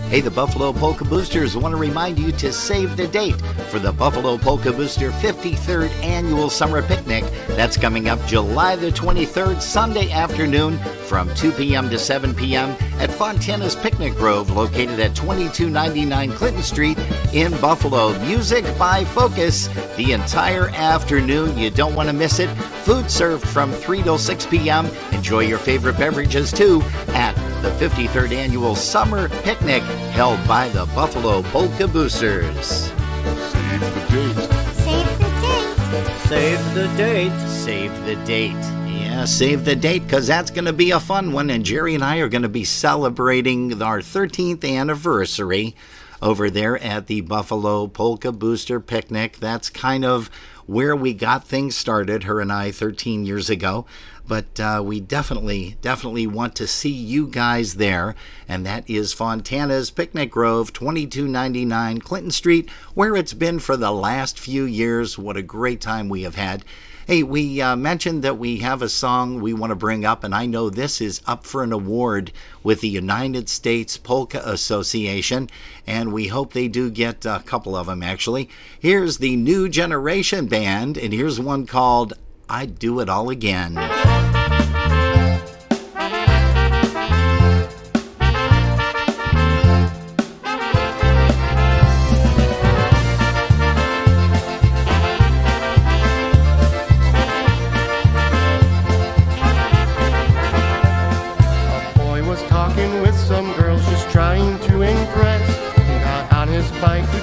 A: Hey, the Buffalo Polka Boosters want to remind you to save the date for the Buffalo Polka Booster 53rd Annual Summer Picnic. That's coming up July the 23rd, Sunday afternoon from 2 p.m. to 7 p.m. at Fontana's Picnic Grove, located at 2299 Clinton Street in Buffalo. Music by Focus the entire afternoon. You don't want to miss it. Food served from 3 till 6 p.m. Enjoy your favorite beverages, too, at the 53rd Annual Summer Picnic held by the Buffalo Polka Boosters.
L: Save the date.
A: Save the date. Save the date. Save the date. Yeah, save the date, because that's going to be a fun one, and Jerry and I are going to be celebrating our 13th anniversary over there at the Buffalo Polka Booster Picnic. That's kind of where we got things started, her and I, 13 years ago. But we definitely want to see you guys there. And that is Fontana's Picnic Grove, 2299 Clinton Street, where it's been for the last few years. What a great time we have had. Hey, we mentioned that we have a song we want to bring up, and I know this is up for an award with the United States Polka Association, and we hope they do get a couple of them, actually. Here's the New Generation Band, and here's one called I'd Do It All Again.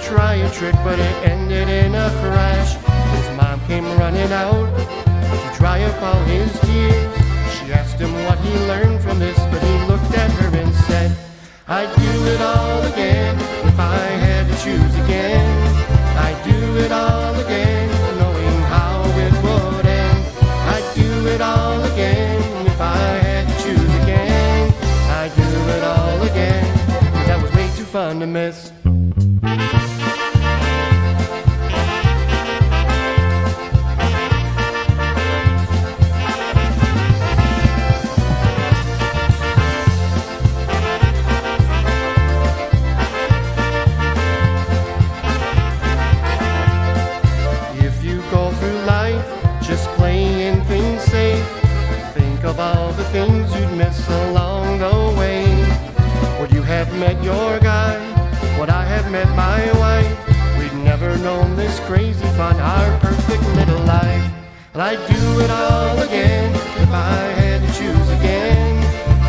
I: Try a trick, but it ended in a crash. His mom came running out to dry up all his tears. She asked him what he learned from this, but he looked at her and said, I'd do it all again if I had to choose again. I'd do it all again, knowing how it would end. I'd do it all again if I had to choose again. I'd do it all again, that was way too fun to miss. Of all the things you'd miss along the way. Would you have met your guy? Would I have met my wife? We'd never known this crazy fun, our perfect little life. And I'd do it all again if I had to choose again.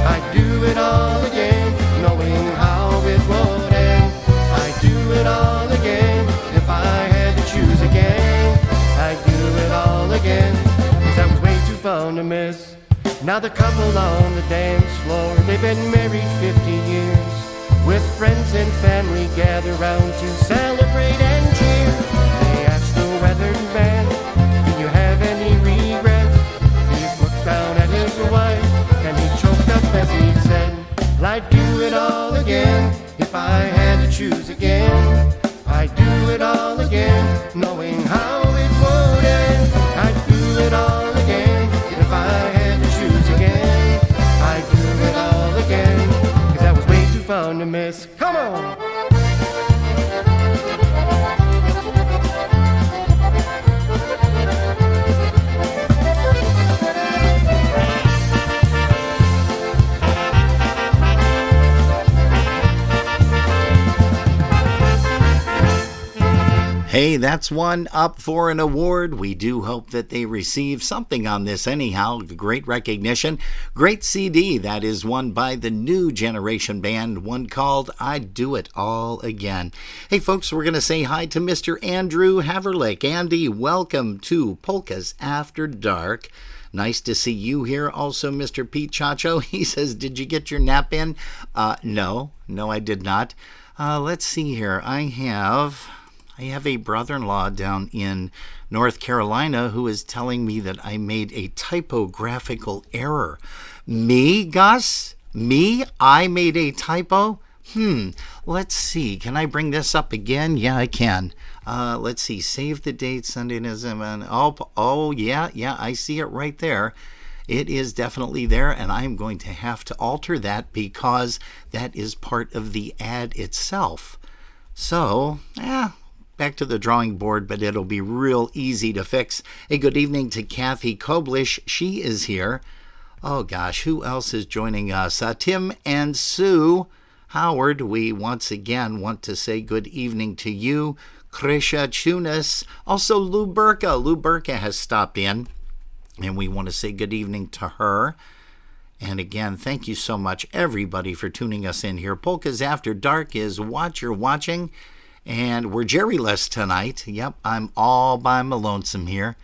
I: I'd do it all again, knowing how it would end. I'd do it all again if I had to choose again. I'd do it all again, 'cause that was way too fun to miss. Now the couple on the dance floor, they've been married 50 years. With friends and family gather round to celebrate and cheer. They asked the weathered man, do you have any regrets? He looked down at his wife and he choked up as he said, well, I'd do it all again if I had to choose again. I'd do it all again, knowing how it would end. I'd do it all again if I had to choose again. I'd do it all again, 'cause that was way too fun to miss. Come on!
A: Hey, that's one up for an award. We do hope that they receive something on this anyhow. Great recognition. Great CD. That is one by the New Generation Band, one called I'd Do It All Again. Hey, folks, we're going to say hi to Mr. Andrew Haverlick. Andy, welcome to Polkas After Dark. Nice to see you here. Also, Mr. Pete Chacho, he says, did you get your nap in? No, I did not. Let's see here. I have a brother-in-law down in North Carolina who is telling me that I made a typographical error. Me, Gus? Me? I made a typo? Let's see. Can I bring this up again? Yeah, I can. Let's see. Save the date, Sunday. Oh, yeah, I see it right there. It is definitely there, and I'm going to have to alter that because that is part of the ad itself. So, back to the drawing board, but it'll be real easy to fix. Hey, good evening to Kathy Koblish. She is here. Oh, gosh, who else is joining us? Tim and Sue Howard, we once again want to say good evening to you. Krisha Chunas. Also, Lou Burka. Lou Burka has stopped in, and we want to say good evening to her. And again, thank you so much, everybody, for tuning us in here. Polkas After Dark is what you're watching. And we're Jerry-less tonight. Yep, I'm all by my lonesome here.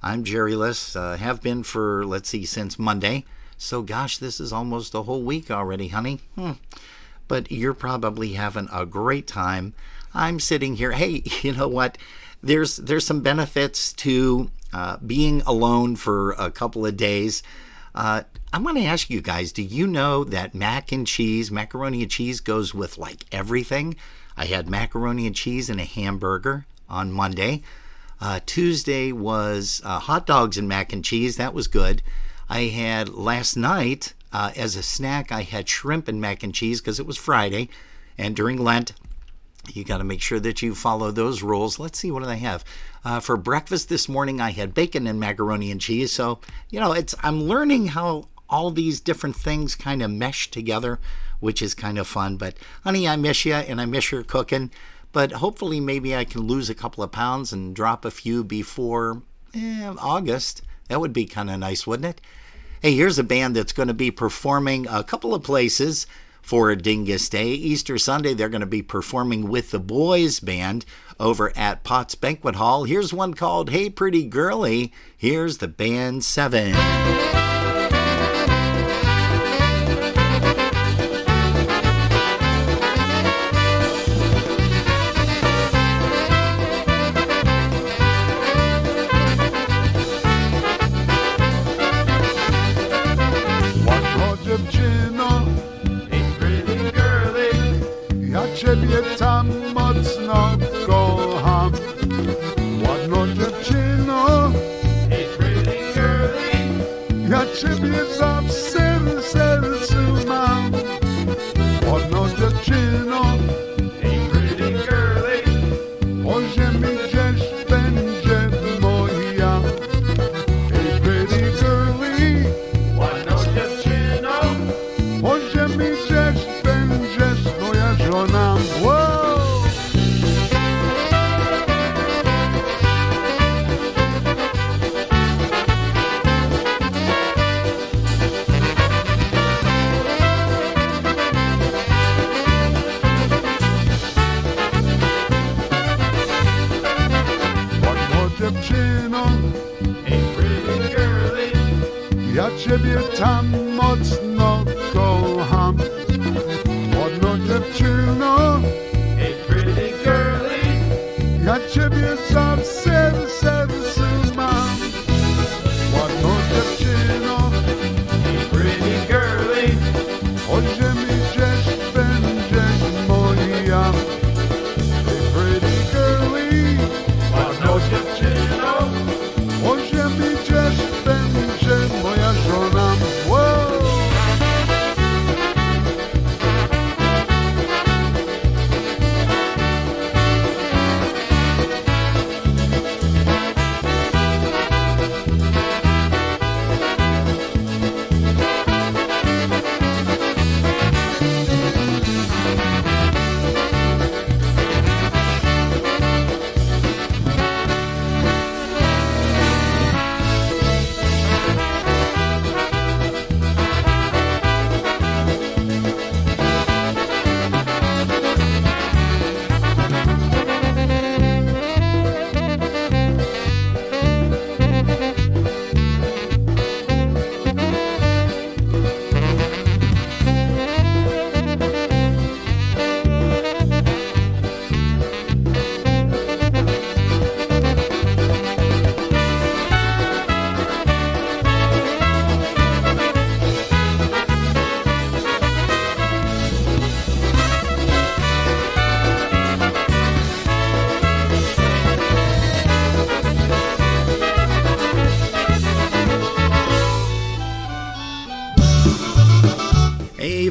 A: I'm Jerry-less, have been for, since Monday. So, gosh, this is almost a whole week already, honey. But you're probably having a great time. I'm sitting here. Hey, you know what? There's some benefits to being alone for a couple of days. I want to ask you guys, do you know that macaroni and cheese goes with everything? I had macaroni and cheese and a hamburger on Monday. Tuesday was hot dogs and mac and cheese. That was good. I had last night, as a snack, I had shrimp and mac and cheese because it was Friday. And during Lent, you got to make sure that you follow those rules. Let's see, what do I have? For breakfast this morning, I had bacon and macaroni and cheese. So, I'm learning how all these different things kind of mesh together, which is kind of fun. But honey, I miss you, and I miss your cooking. But hopefully maybe I can lose a couple of pounds and drop a few before August. That would be kind of nice, wouldn't it? Hey, here's a band that's going to be performing a couple of places for Dingus Day. Easter Sunday, they're going to be performing with the Boys Band over at Potts Banquet Hall. Here's one called Hey Pretty Girlie. Here's the band 7.
B: Ciebie tam mocno kocham. Ładną dziewczyno, hey pretty girlie, ja ciebie zawsze w sercu mam. Ładną dziewczyno, hey pretty girlie, po ziemi gdzieś będzie moja. Hey pretty girlie, ładną dziewczyno, po ziemi gdzieś będziesz moja żona. Ja ciebie tam mocno kocham. Ładną dziewczyno, hey pretty girlie, ja ciebie zawsze w sercu mam. Ładną dziewczyno, hey pretty girlie, po ziemi gdzieś będziesz moja. Hey pretty girlie, ładną dziewczyno, po ziemi gdzieś będzie moja żona. Wow!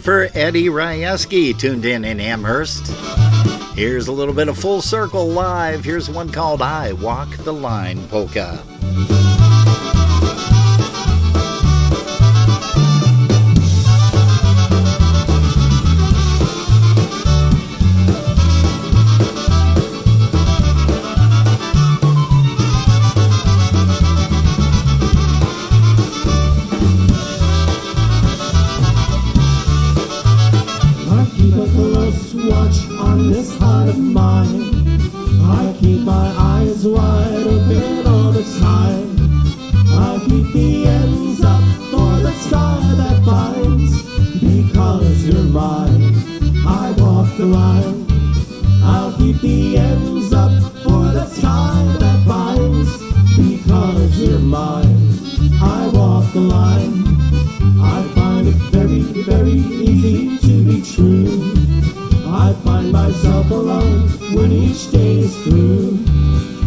A: for Eddie Ryeski, tuned in Amherst. Here's a little bit of Full Circle live. Here's one called I Walk the Line Polka.
M: Watch on this heart of mine. I keep my eyes wide open all the time. I'll keep the ends up for the star that binds. Because you're mine, I walk the line. I'll keep the ends up for the star that binds. Because you're mine, I walk the line. I find it very, very easy to be true. I find myself alone when each day is through.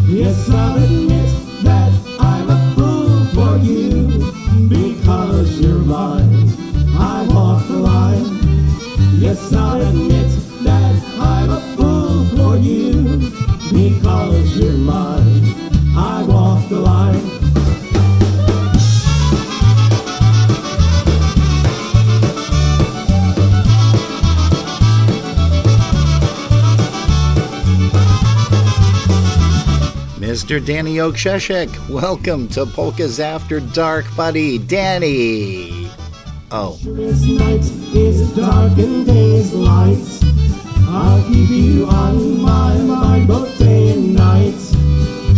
M: Yes, I'll admit that I'm a fool for you. Because you're mine, I walk the line. Yes, I'll admit that I'm a fool for you. Because you're mine, I walk the line.
A: Mr. Danny Oksheshek, welcome to Polkas After Dark, buddy. Danny. Oh.
M: This night is dark and day is light. I'll keep you on my mind both day and night.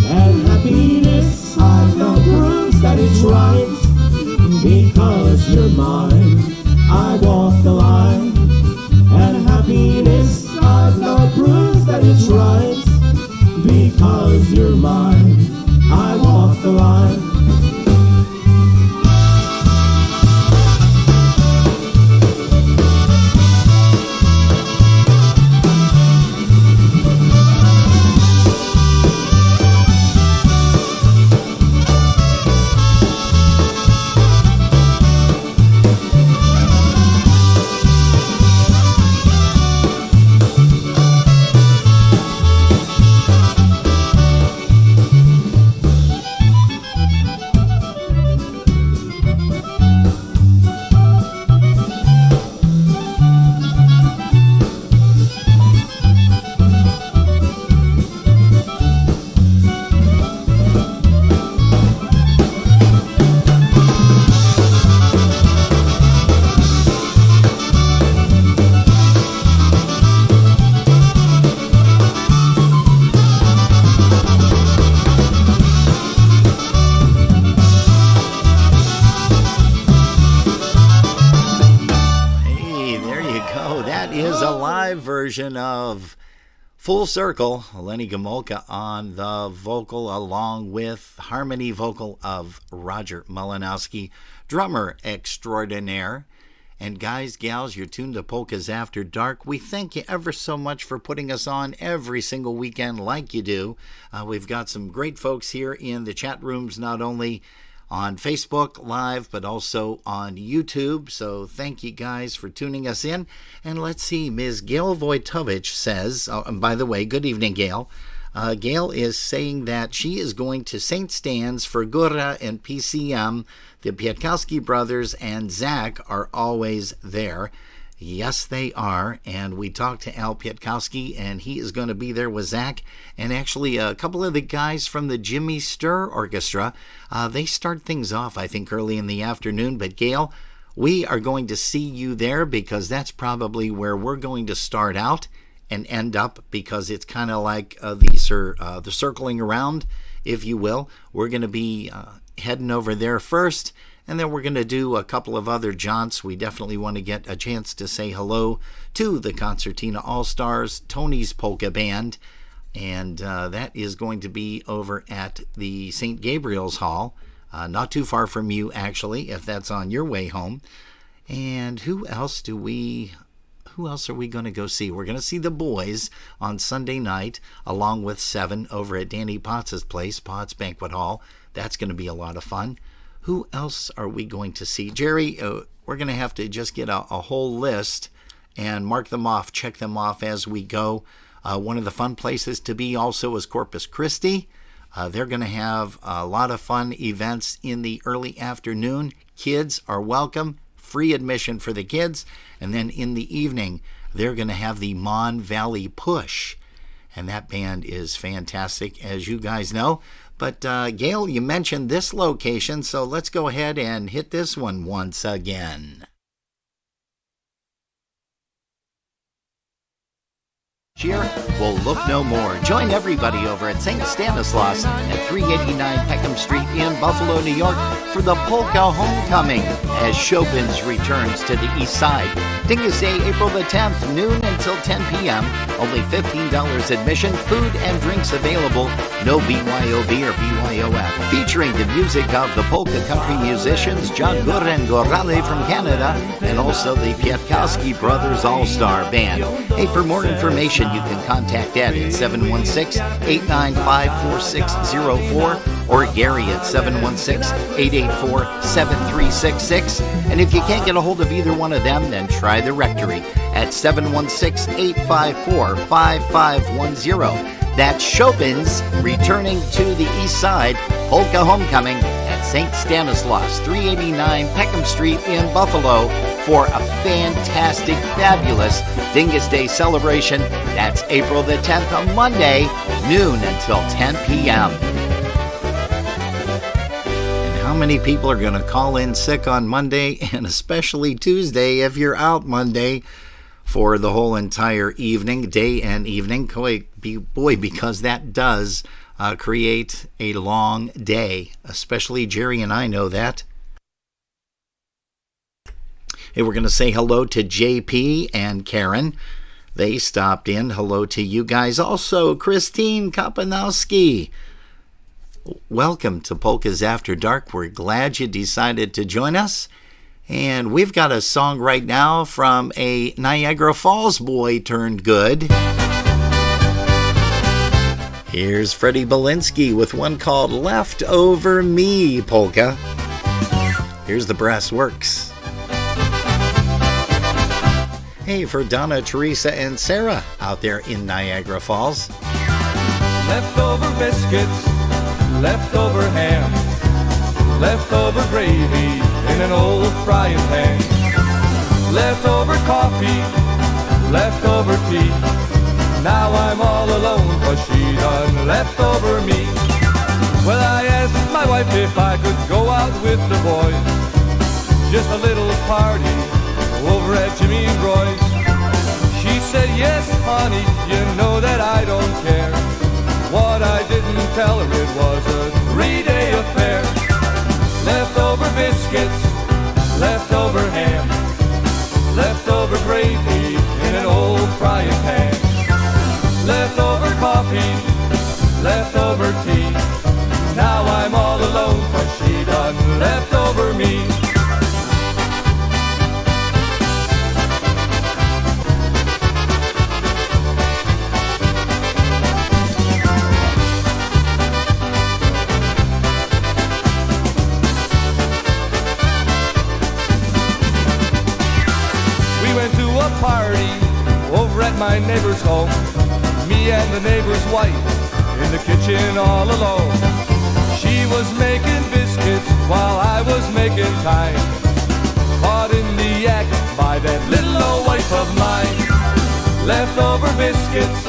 M: And happiness I know proves that it's right. Because you're mine, I walk the line. And happiness I know proves that it's right. Because you're mine, I walk the line.
A: Version of Full Circle, Lenny Gomolka on the vocal, along with harmony vocal of Roger Malinowski, drummer extraordinaire. And guys, gals, you're tuned to Polkas After Dark. We thank you ever so much for putting us on every single weekend like you do. We've got some great folks here in the chat rooms, not only on Facebook Live, but also on YouTube. So thank you guys for tuning us in. And let's see, Ms. Gail Wojtowicz says, and by the way, good evening, Gail. Gail is saying that she is going to St. Stan's for Gura and PCM. The Pietkowski brothers and Zach are always there. Yes, they are. And we talked to Al Pietkowski, and he is going to be there with Zach. And actually, a couple of the guys from the Jimmy Sturr Orchestra, they start things off, I think, early in the afternoon. But Gail, we are going to see you there because that's probably where we're going to start out and end up, because it's kind of like the circling around, if you will. We're going to be heading over there first. And then we're going to do a couple of other jaunts. We definitely want to get a chance to say hello to the Concertina All-Stars, Tony's Polka Band. And that is going to be over at the St. Gabriel's Hall. Not too far from you, actually, if that's on your way home. And who else are we going to go see? We're going to see the boys on Sunday night, along with 7 over at Danny Potts' place, Potts Banquet Hall. That's going to be a lot of fun. Who else are we going to see? Jerry, we're going to have to just get a whole list and mark them off, check them off as we go. One of the fun places to be also is Corpus Christi. They're going to have a lot of fun events in the early afternoon. Kids are welcome, free admission for the kids. And then in the evening, they're going to have the Mon Valley Push. And that band is fantastic, as you guys know. But Gail, you mentioned this location, so let's go ahead and hit this one once again. Cheer will look no more. Join everybody over at St. Stanislaus at 389 Peckham Street in Buffalo, New York for the Polka Homecoming as Chopin's returns to the East Side. Dingus Day, April the 10th, noon until 10 p.m. Only $15 admission, food and drinks available. No BYOB or BYOF. Featuring the music of the polka country musicians John Guren Gorale from Canada and also the Pietkowski Brothers All-Star Band. Hey, for more information, you can contact Ed at 716-895-4604 or Gary at 716-884-7366. And if you can't get a hold of either one of them, then try the rectory at 716-854-5510. That's Chopin's returning to the East Side Polka Homecoming at St. Stanislaus, 389 Peckham Street in Buffalo for a fantastic, fabulous Dingus Day celebration. That's April the 10th, on Monday, noon until 10 p.m. And how many people are going to call in sick on Monday, and especially Tuesday if you're out Monday for the whole entire evening, day and evening? Boy, because that does create a long day, especially Jerry and I know that. Hey, we're going to say hello to JP and Karen. They stopped in. Hello to you guys. Also, Christine Kapanowski. Welcome to Polkas After Dark. We're glad you decided to join us. And we've got a song right now from a Niagara Falls boy turned good. Here's Freddie Belinsky with one called Leftover Me Polka. Here's the Brass Works. Hey, for Donna, Teresa, and Sarah out there in Niagara Falls.
E: Leftover biscuits, leftover ham, leftover gravy in an old frying pan, leftover coffee, leftover tea. Now I'm all alone 'cause she done leftover me. Well, I asked my wife if I could go out with the boys, just a little party over at Jimmy Roy's. She said, yes, honey, you know that I don't care. What I didn't tell her, it was a 3-day affair. Leftover biscuits, leftover ham, leftover gravy in an old frying pan, leftover coffee, leftover tea. Now I'm all alone 'cause she done leftover me. Party over at my neighbor's home. Me and the neighbor's wife in the kitchen all alone. She was making biscuits while I was making time, caught in the act by that little old wife of mine. Leftover biscuits,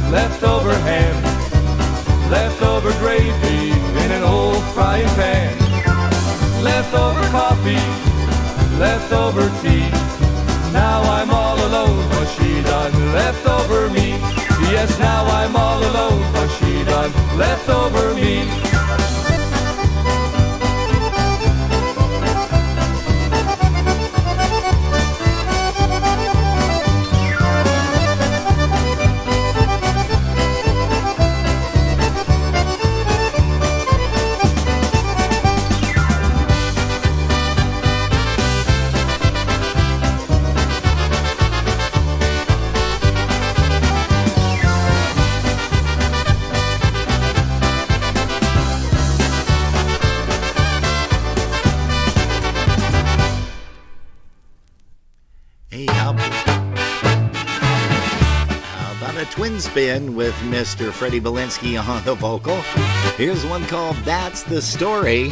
E: leftover ham, leftover gravy in an old frying pan, leftover coffee, leftover tea. Now I'm all alone 'cause she done leftover me. Yes, now I'm all alone 'cause she done leftover me.
A: twin spin with Mr. Freddie Belinsky on the vocal. Here's one called That's the Story.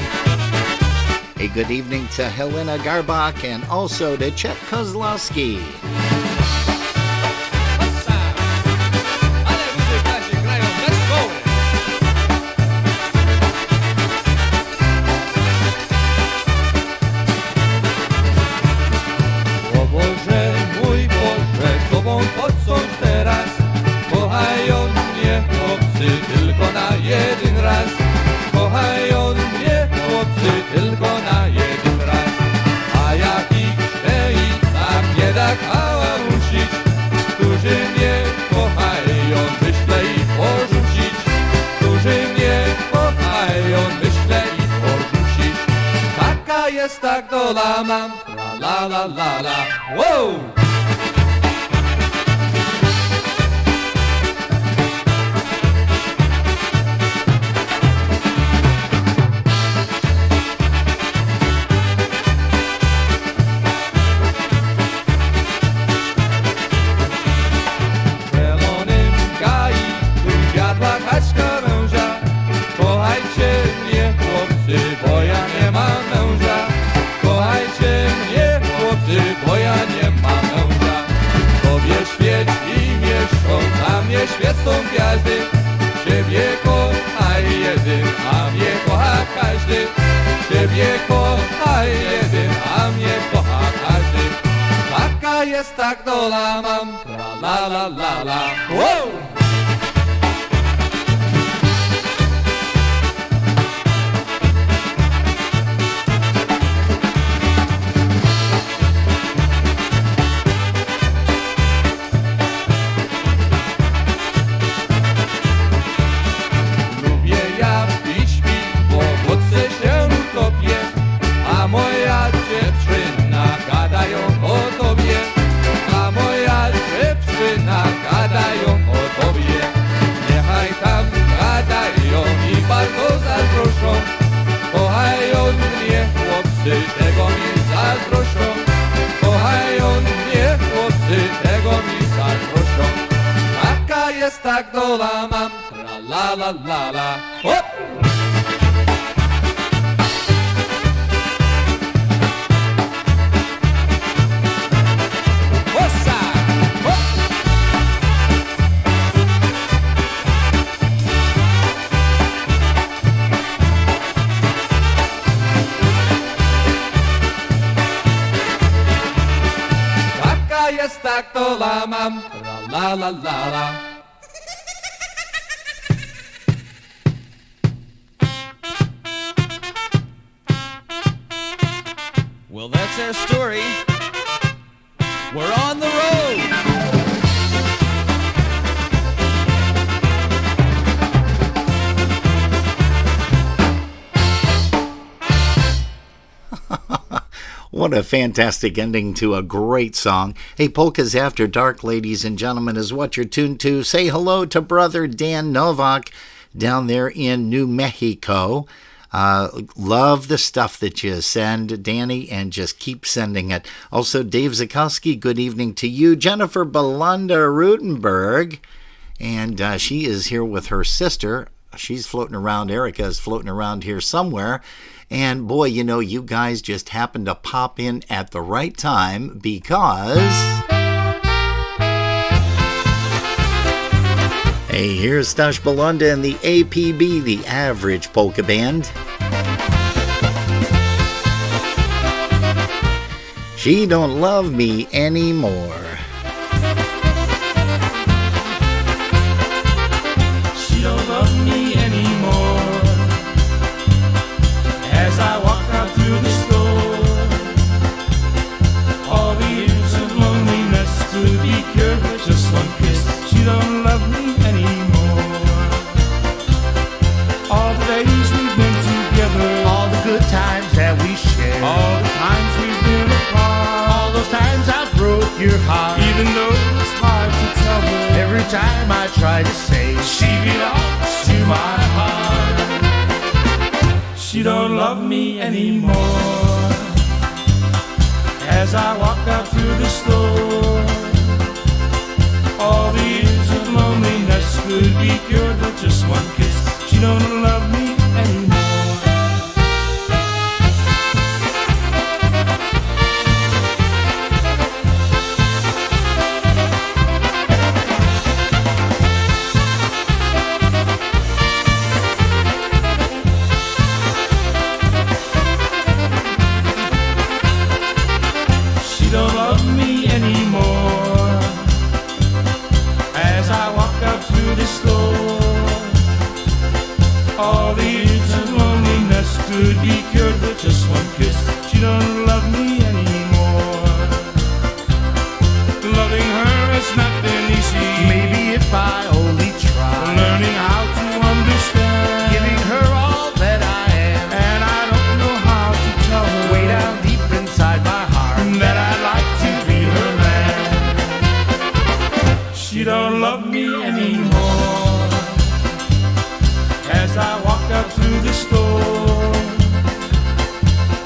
A: A good evening to Helena Garbach and also to Chet Kozlowski.
E: Jest tak dola mam, la la la la, wow! Zielonym gai, tu zjadła kaczka męża, kochajcie mnie chłopcy, bo ja nie mam męża. Kochajcie mnie chłopcy, bo ja nie mam męża. Tobie świeci mieszczą, na mnie świecą gwiazdy. Ciebie kocha jeden, a mnie kocha każdy. Ciebie kocha jeden, a mnie kocha każdy. Taka jest tak dola mam, la la la la, wow! Moja dziewczyna gadają o tobie, a moja dziewczyna gadają o tobie. Niechaj tam gadają i bardzo zazdroszczą. Kochają mnie chłopcy, tego mi zazdroszczą. Kochają mnie chłopcy, tego mi zazdroszczą. Taka jest tak dola mam, la la la la, hop! Jest tak to la mam, la la la la.
N: Well, that's our story. We're on the road.
A: What a fantastic ending to a great song. Hey, Polkas After Dark, ladies and gentlemen, is what you're tuned to. Say hello to brother Dan Novak down there in New Mexico. Love the stuff that you send, Danny, and just keep sending it. Also, Dave Zakowski, good evening to you. Jennifer Belanda Rutenberg, and she is here with her sister. She's floating around. Erica is floating around here somewhere. And boy, you know, you guys just happened to pop in at the right time because... Hey, here's Stash Belunda and the APB, the Average Polka Band. She don't love me anymore.
D: She don't love me anymore. As I walk out through the store, all the years of loneliness to be cured with just one kiss. She don't love me anymore. All the days we've been together,
O: all the good times that we shared,
D: all the times we've been apart,
O: all those times I broke your heart.
D: even though it's hard to tell her,
O: Every time I try to say
D: she belongs to my heart. She don't love me anymore. As I walk out through the store, all the years of loneliness
B: could be cured with just one kiss. She don't love me anymore. She don't love me anymore. As I walk out through the store, all the years of loneliness could be cured with just one kiss. She don't love me anymore. Loving her has not been easy.
O: Maybe if I only try,
B: Learning how to understand,
O: giving her all that I am,
B: and I don't know how to tell her
O: way down deep inside my heart,
B: that I'd like to be her man. She don't love me anymore. As I walk out through the store,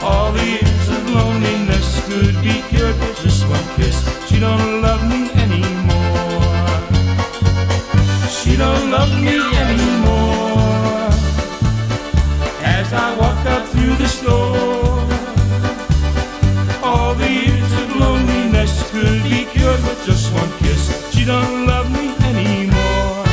B: all the years of loneliness could be cured with just one kiss. She don't love me anymore. She don't love me anymore. As I walk out through the store, all the years of loneliness could be cured with just one kiss. She don't love me anymore.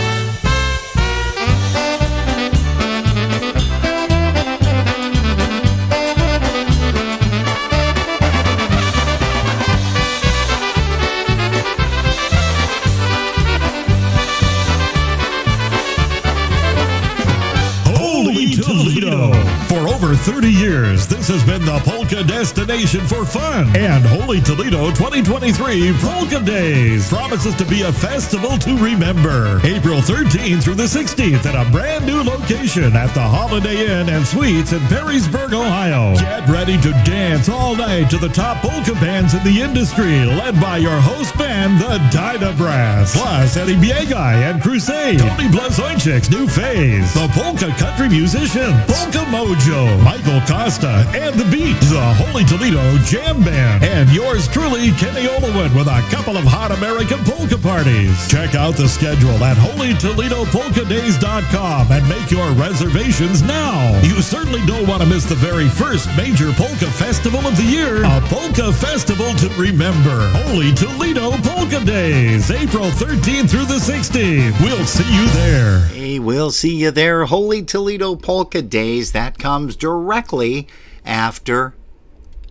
J: Holy Toledo! For over 30 years, this has been the polka destination for fun. And Holy Toledo 2023 Polka Days promises to be a festival to remember. April 13th through the 16th at a brand new location at the Holiday Inn and Suites in Perrysburg, Ohio. Get ready to dance all night to the top polka bands in the industry, led by your host band, the Dyna Brass. Plus, Eddie Biegai and Crusade, Tony Blazonczyk's New Phase, the Polka Country Musicians, Polka Mojo, Michael Costa, and The Beat, the Holy Toledo Jam Band, and yours truly, Kenny Olowin, with a couple of hot American polka parties. Check out the schedule at HolyToledoPolkaDays.com and make your reservations now. You certainly don't want to miss the very first major polka festival of the year, a polka festival to remember. Holy Toledo Polka Days, April 13th through the 16th. We'll see you there.
A: Hey, we'll see you there. Holy Toledo Polka Days. That comes directly after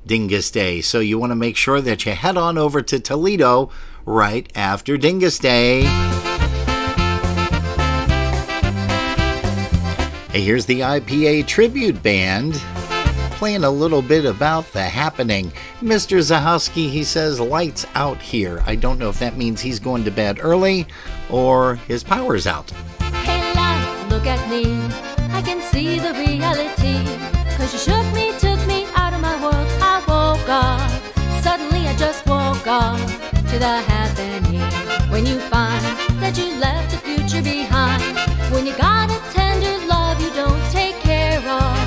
A: Dingus Day. So you want to make sure that you head on over to Toledo right after Dingus Day. Hey, here's the IPA Tribute Band playing a little bit about the happening. Mr. Zahowski, he says, lights out here. I don't know if that means he's going to bed early or his power's out.
P: Hey life, look at me, I can see the reality. Cause you shook me, took me out of my world. I woke up, suddenly I just woke up to the happening. When you find that you left the future behind, when you got a tender love you don't take care of,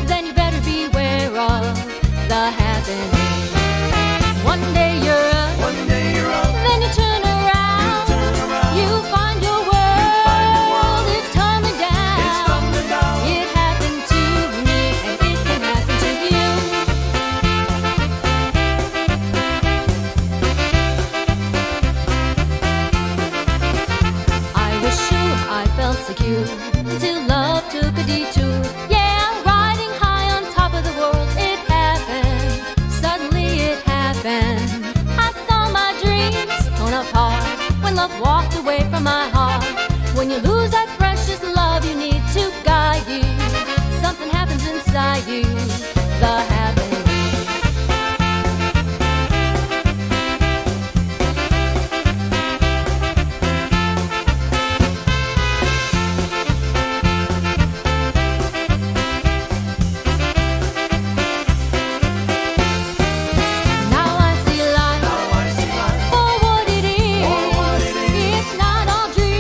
P: then you better beware of the happening. One day you're up, then you turn around, you find your world is tumbling down. It happened to me and it can happen to you. I was sure I felt secure until love took a detour. Yeah, riding high on top of the world, it happened. Suddenly it happened. I saw my dreams torn apart when love walked away from my heart. When you lose that precious love you need to guide you, something happens inside you, the happening. Now I see life for what it is. It's not all dream.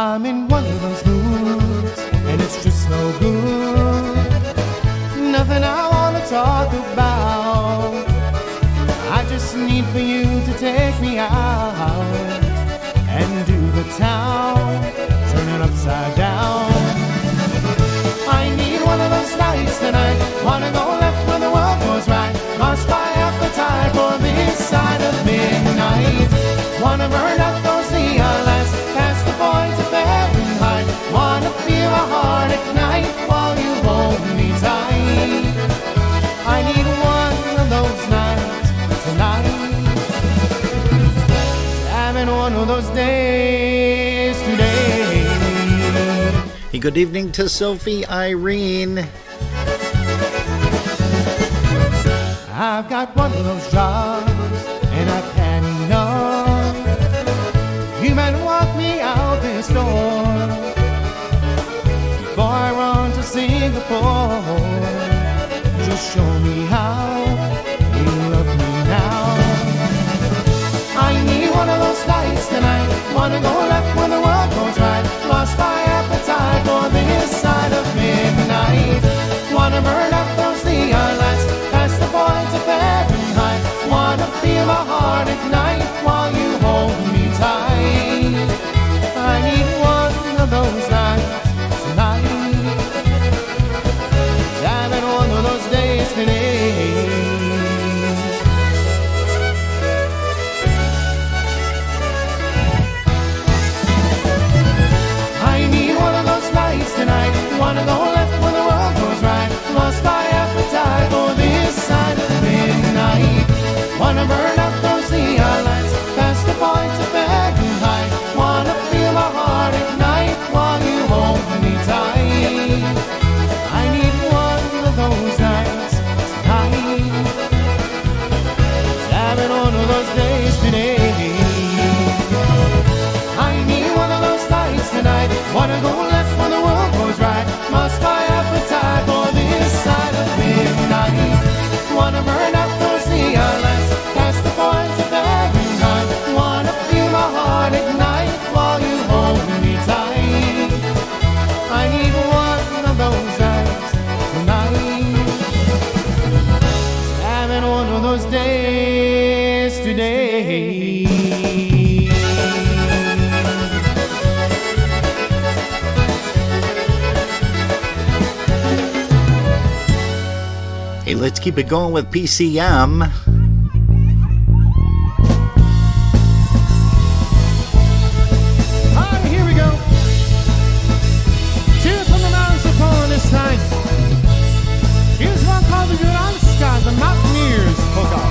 B: I'm in one of those moods, and it's just no good. Nothing I wanna talk about. I just need for you to take me out and do the town, turn it upside down. I need one of those nights tonight. Wanna go left when the world goes right. Lost my appetite for this side of midnight. Wanna burn up those neon lights, past the point of Fahrenheit. Wanna feel my heart ignite while you hold me tight. I need one of those nights tonight. Having one of those days today.
A: Hey, good evening to Sophie Irene.
B: I've got one of those jobs, and I've had enough. You might walk me out this door before I run to Singapore. Just show me how you love me now. I need one of those nights tonight. Wanna go left when the world goes right. Lost my appetite for this side of midnight. Wanna burn up those neon lights, past the point of Fahrenheit. Wanna feel my heart ignite while you hold me tight. I need one of those nights tonight. Having one of those days today. Tonight, wanna go left when the world goes right. Lost my appetite for this side of midnight. Wanna burn up those neon lights, past the point of Fahrenheit. Wanna feel my heart ignite while you hold me tight. I need one of those nights tonight. Having one of those days today. I need one of those nights tonight. Wanna go left when the world goes right. Lost my appetite for this side of midnight. Wanna burn up those neon lights, past the point of Fahrenheit. Wanna feel my heart ignite while you hold me tight. I need one of those nights tonight. Having one of those days today.
A: Hey, let's keep it going with PCM.
B: Alright, here we go. Two from the mountains are pulling this time. Here's one called the Good on Sky, the Mountaineers polka.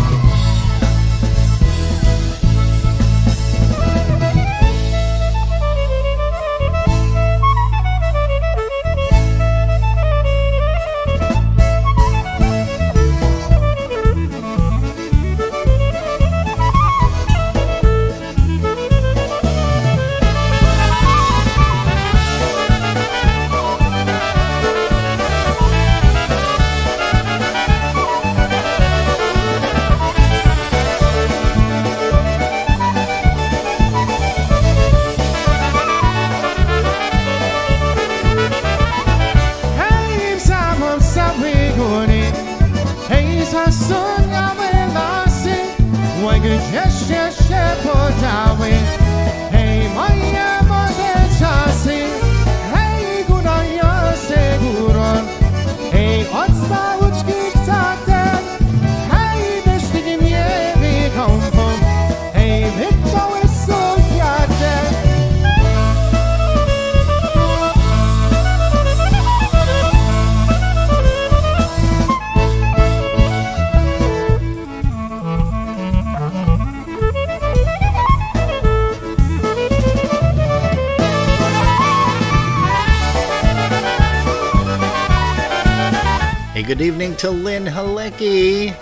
A: Good evening to Lynn Halecki.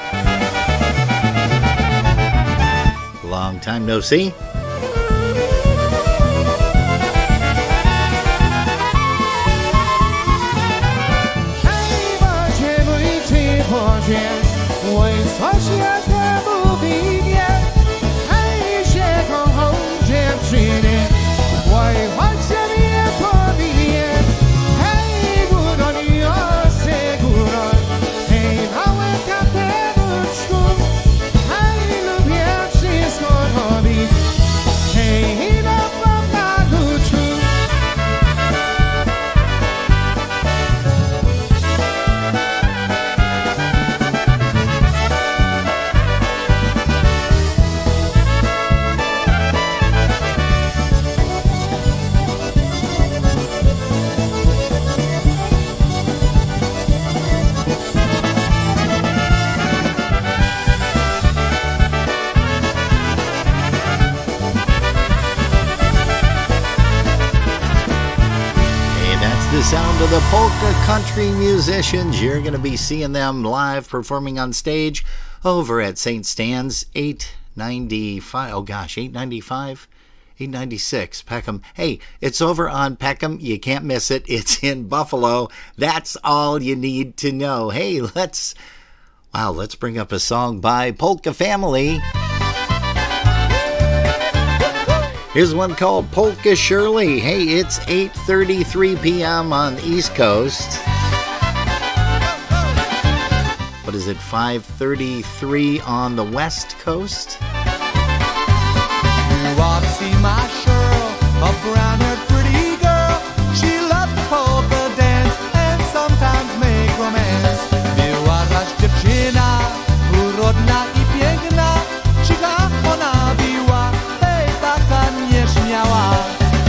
A: Long time no see.
B: Why, what's
A: sound of the polka country musicians. You're going to be seeing them live performing on stage over at St. Stan's, 895. Oh gosh, 895? 896 Peckham. Hey, it's over on Peckham. You can't miss it. It's in Buffalo. That's all you need to know. Hey, let's bring up a song by Polka Family. Here's one called Polka Shirley. Hey, it's 8:33 p.m. on the East Coast. What is it, 5:33 on the West Coast?
O: You ought to see my Cheryl, a brown-haired pretty girl. She loves to polka dance and sometimes make romance. Była zaś dziewczyna, urodna i piękna. Cicha ona była, hej, taka nieśmiała.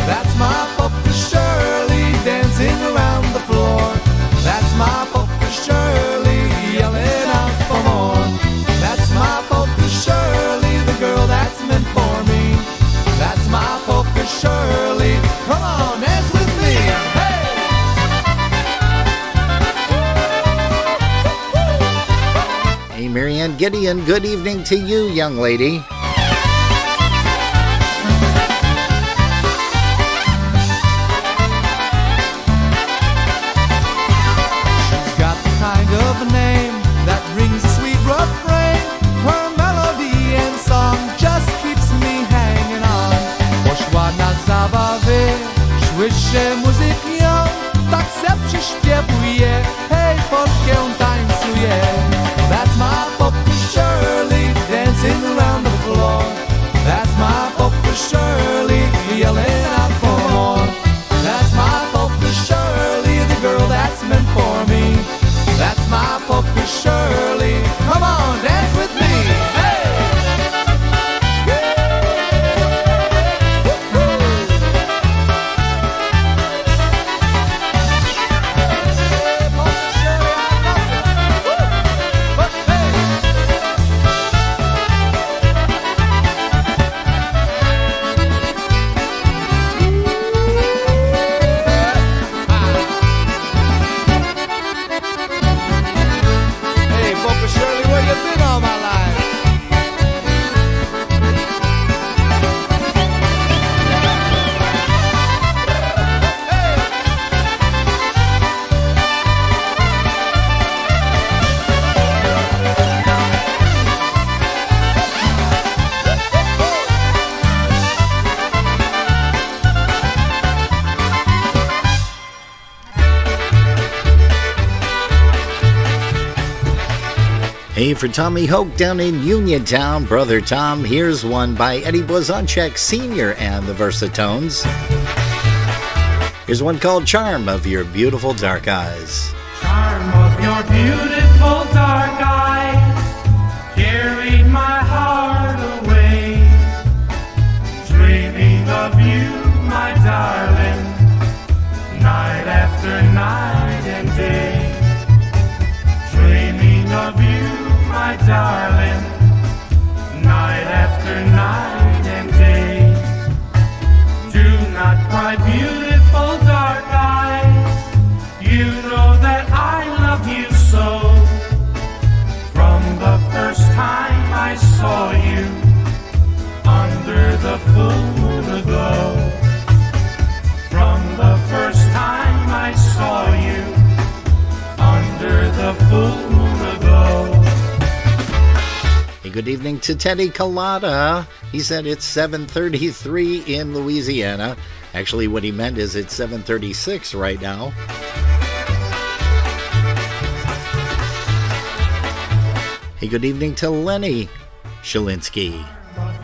O: That's my polka Shirley dancing around the floor. That's my polka Shirley yelling out for more. That's my polka Shirley, the girl that's meant for me. That's my polka Shirley. Come on, dance with me. Hey!
A: Hey, Marianne Gideon, good evening to you, young lady.
O: She's got the kind of a name that rings a sweet refrain. Her melody and song just keeps me hanging on. Poszła na zabawy, słyszę muzykę, tak se przyśpiewuje, hej, polkę tańcuje. That's my polka Shirley dancing around the floor. That's my polka Shirley yelling out for more. That's my polka Shirley, the girl that's meant for me. That's my polka Shirley. Come on, dance with me. Hey! Hey, polka Shirley, where you been all my life?
A: Hey, for Tommy Hoke down in Uniontown, Brother Tom, here's one by Eddie Blazonczyk Sr. and the Versatones. Here's one called Charm of Your Beautiful Dark Eyes.
Q: Charm of your beautiful dark eyes carried my heart away. Dreaming of you, my darling, night after night and day. Dreaming of you, my darling, night after night and day. Do not cry, beautiful dark eyes. You know that I love you so. From the first time I saw you under the full moon aglow. From the first time I saw you under the full moon aglow.
A: Hey, good evening to Teddy Collada. He said it's 7:33 in Louisiana. Actually, what he meant is it's 7:36 right now. Hey, good evening to Lenny Shalinsky.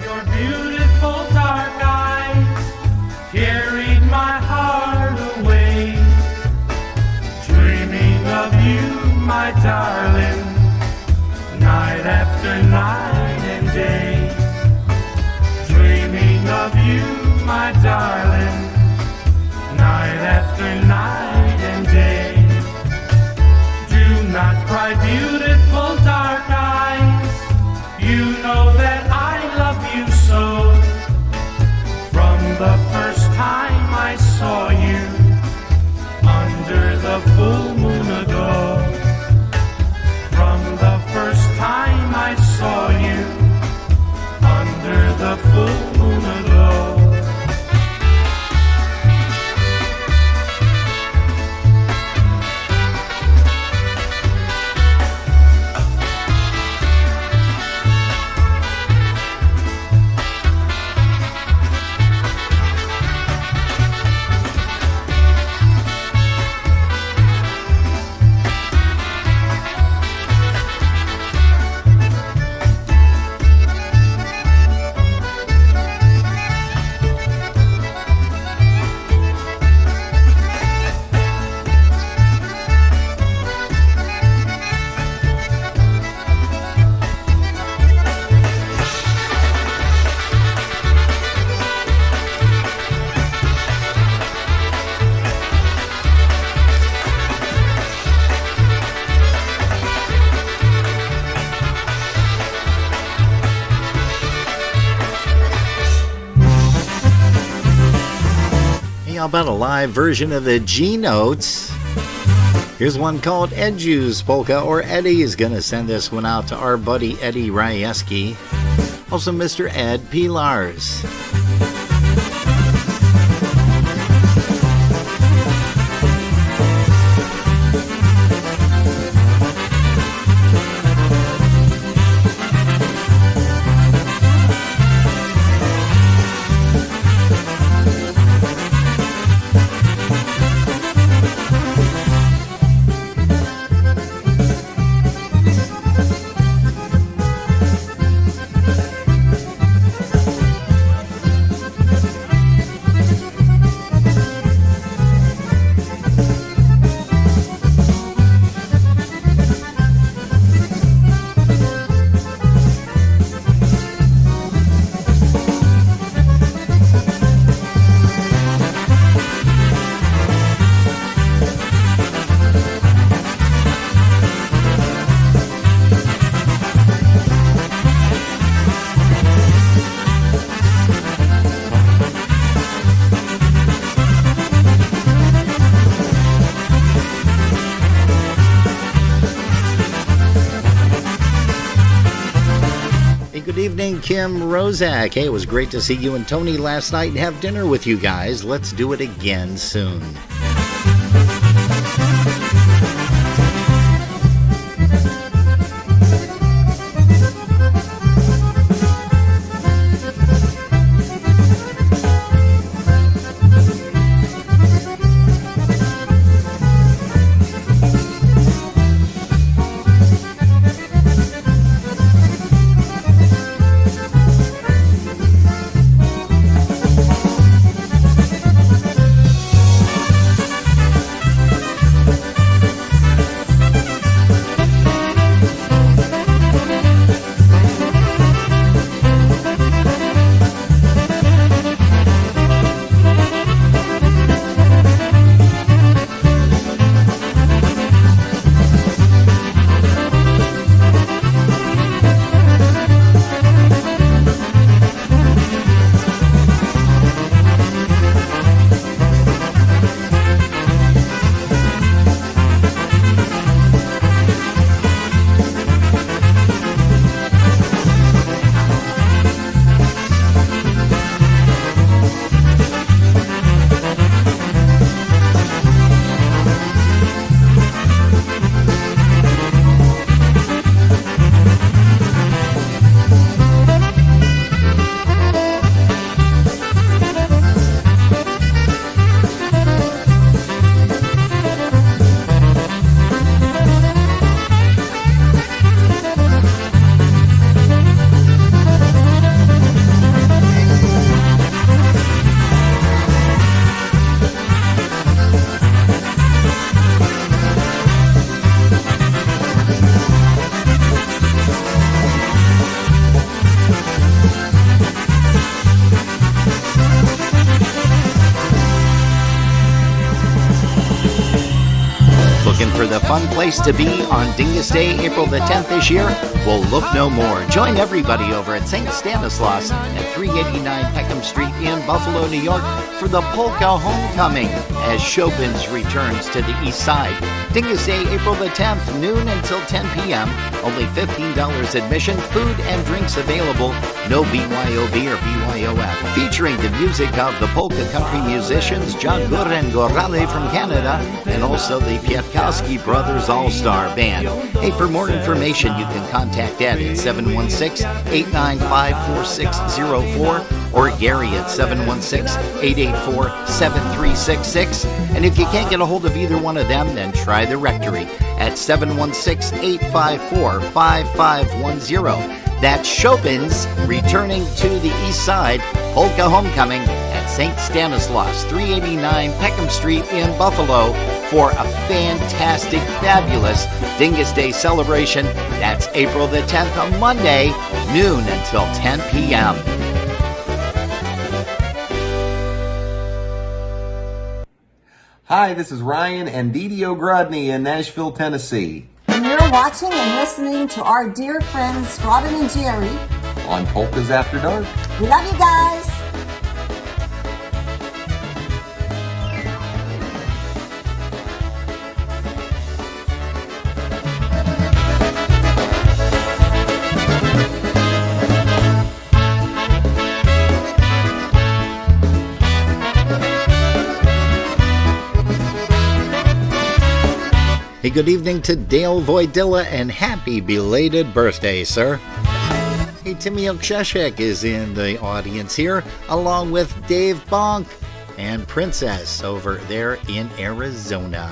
Q: Your beautiful dark eyes carried my heart away. Dreaming of you, my darling, night after night and day. Dreaming of you, my darling, night after night and day. Do not cry, beautiful dark eyes. You know that I love you so. From the first time I saw you under
A: Hey, how about a live version of the G Notes? Here's one called Edju's Polka, or Eddie is going to send this one out to our buddy Eddie Ryeski. Also, Mr. Ed Pilars. Kim Rozak. Hey, it was great to see you and Tony last night and have dinner with you guys. Let's do it again soon. Fun place to be on Dingus Day, April the 10th this year? Well, look no more. Join everybody over at St. Stanislaus at 389 Peckham Street in Buffalo, New York for the Polka Homecoming as Chopin's returns to the east side. Dingus Day, April the 10th, noon until 10 p.m. Only $15 admission, food and drinks available. No BYOB or BYOF. Featuring the music of the polka country musicians Jagur and Gorale from Canada and also the Pietkowski Brothers All-Star Band. Hey, for more information, you can contact Ed at 716-895-4604 or Gary at 716-884-7366. And if you can't get a hold of either one of them, then try the rectory at 716-854-5510. That's Chopin's returning to the east side, Polka Homecoming at St. Stanislaus, 389 Peckham Street in Buffalo for a fantastic, fabulous Dingus Day celebration. That's April the 10th, on Monday, noon until 10 p.m.
G: Hi, this is Ryan and Didi O'Grodney in Nashville, Tennessee.
R: And you're watching and listening to our dear friends Robin and Jerry
G: on Polkas After Dark.
R: We love you guys.
A: good evening to Dale Voidilla and happy belated birthday, sir. Hey, Timmy Oksheshek is in the audience here, along with Dave Bonk and Princess over there in Arizona.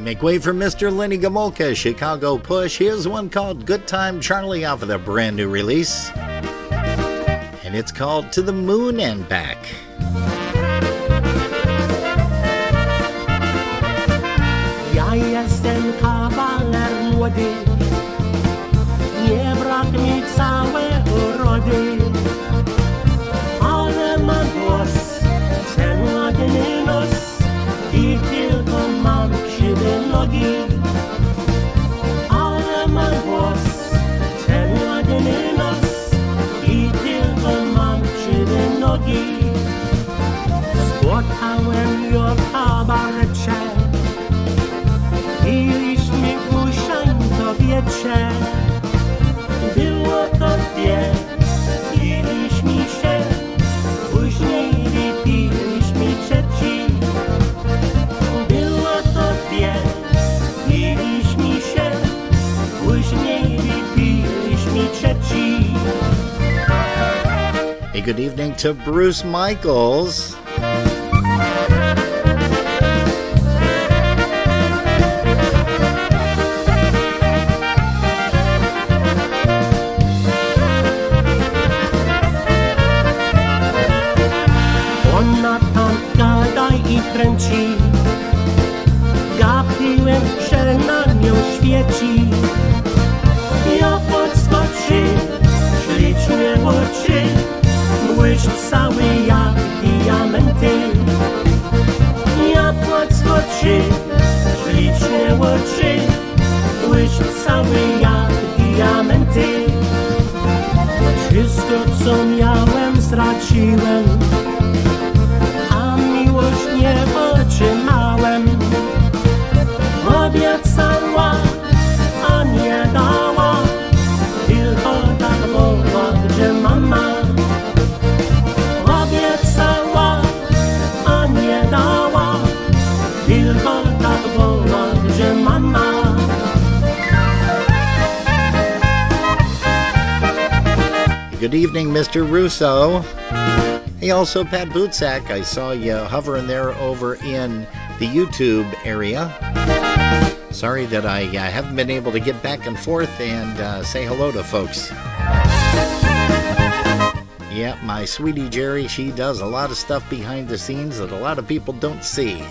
A: Make way for Mr. Lenny Gomolka, Chicago Push. Here's one called Good Time Charlie off of their brand new release. And it's called To the Moon and Back.
M: Ja jestem kawaler młody, nie brak mi całej urody, ale mam głos, ten ładny nos i tylko mam krzywe nogi. Ale mam głos, ten ładny nos i tylko mam krzywe nogi. Spotkałem ją w kabarecie, piliśmy usiąń do wietrze. Było to więc, piliśmy się, później wypiliśmy trzeci. Było to więc, piliśmy się, później wypiliśmy trzeci.
A: Hey, good evening to Bruce Michaels.
M: Ona tam gada i kręci, gapiłem, że na nią świeci. Ja podskoczy, ślicznie oczy, błyszcz cały jak diamenty. Ja podskoczy, ślicznie oczy, błyszcz cały jak diamenty. Wszystko co miałem straciłem, a miłość nie otrzymałem. Obiecała, a nie dała, tylko tak woła, że mama. Obiecała, a nie dała, tylko tak woła, że mama.
A: Good evening, Mr. Russo. Hey, also Pat Bootsack, I saw you hovering there over in the YouTube area. Sorry that I haven't been able to get back and forth and say hello to folks. Yeah, my sweetie Jerry, she does a lot of stuff behind the scenes that a lot of people don't see.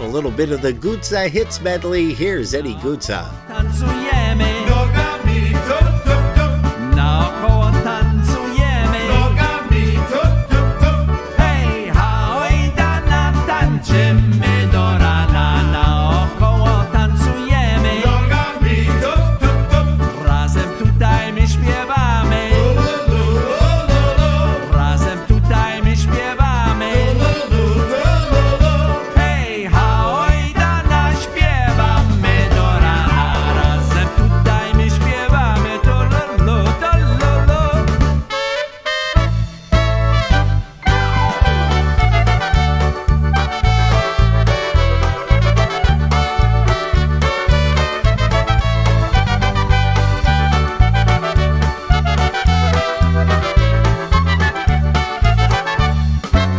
A: out a little bit of the Gutsa Hits medley. Here's Eddie Gutsa.
S: Tancujemy nogami tup tup tup. Naokoło tancujemy nogami tup tup tup. Hej, hoj, da nam tańczymy do rana. Naokoło tancujemy nogami tup tup tup. Razem tutaj my śpiewamy. Razem tutaj my śpiewamy. Hej, hoj, da na śpiewamy do rana. Razem tutaj my śpiewamy. Tololo, tololo.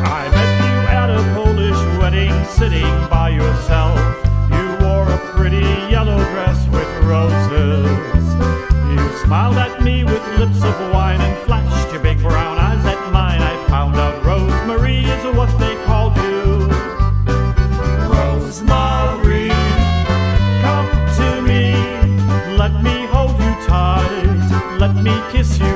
Q: I met you at a Polish wedding, sitting by yourself. You wore a pretty yellow dress with roses. You smiled at me with lips of wine and flashed your big brown eyes at mine. I found out Rosemary is what they called you. Rosemary, come to me. Let me hold you tight. Let me kiss you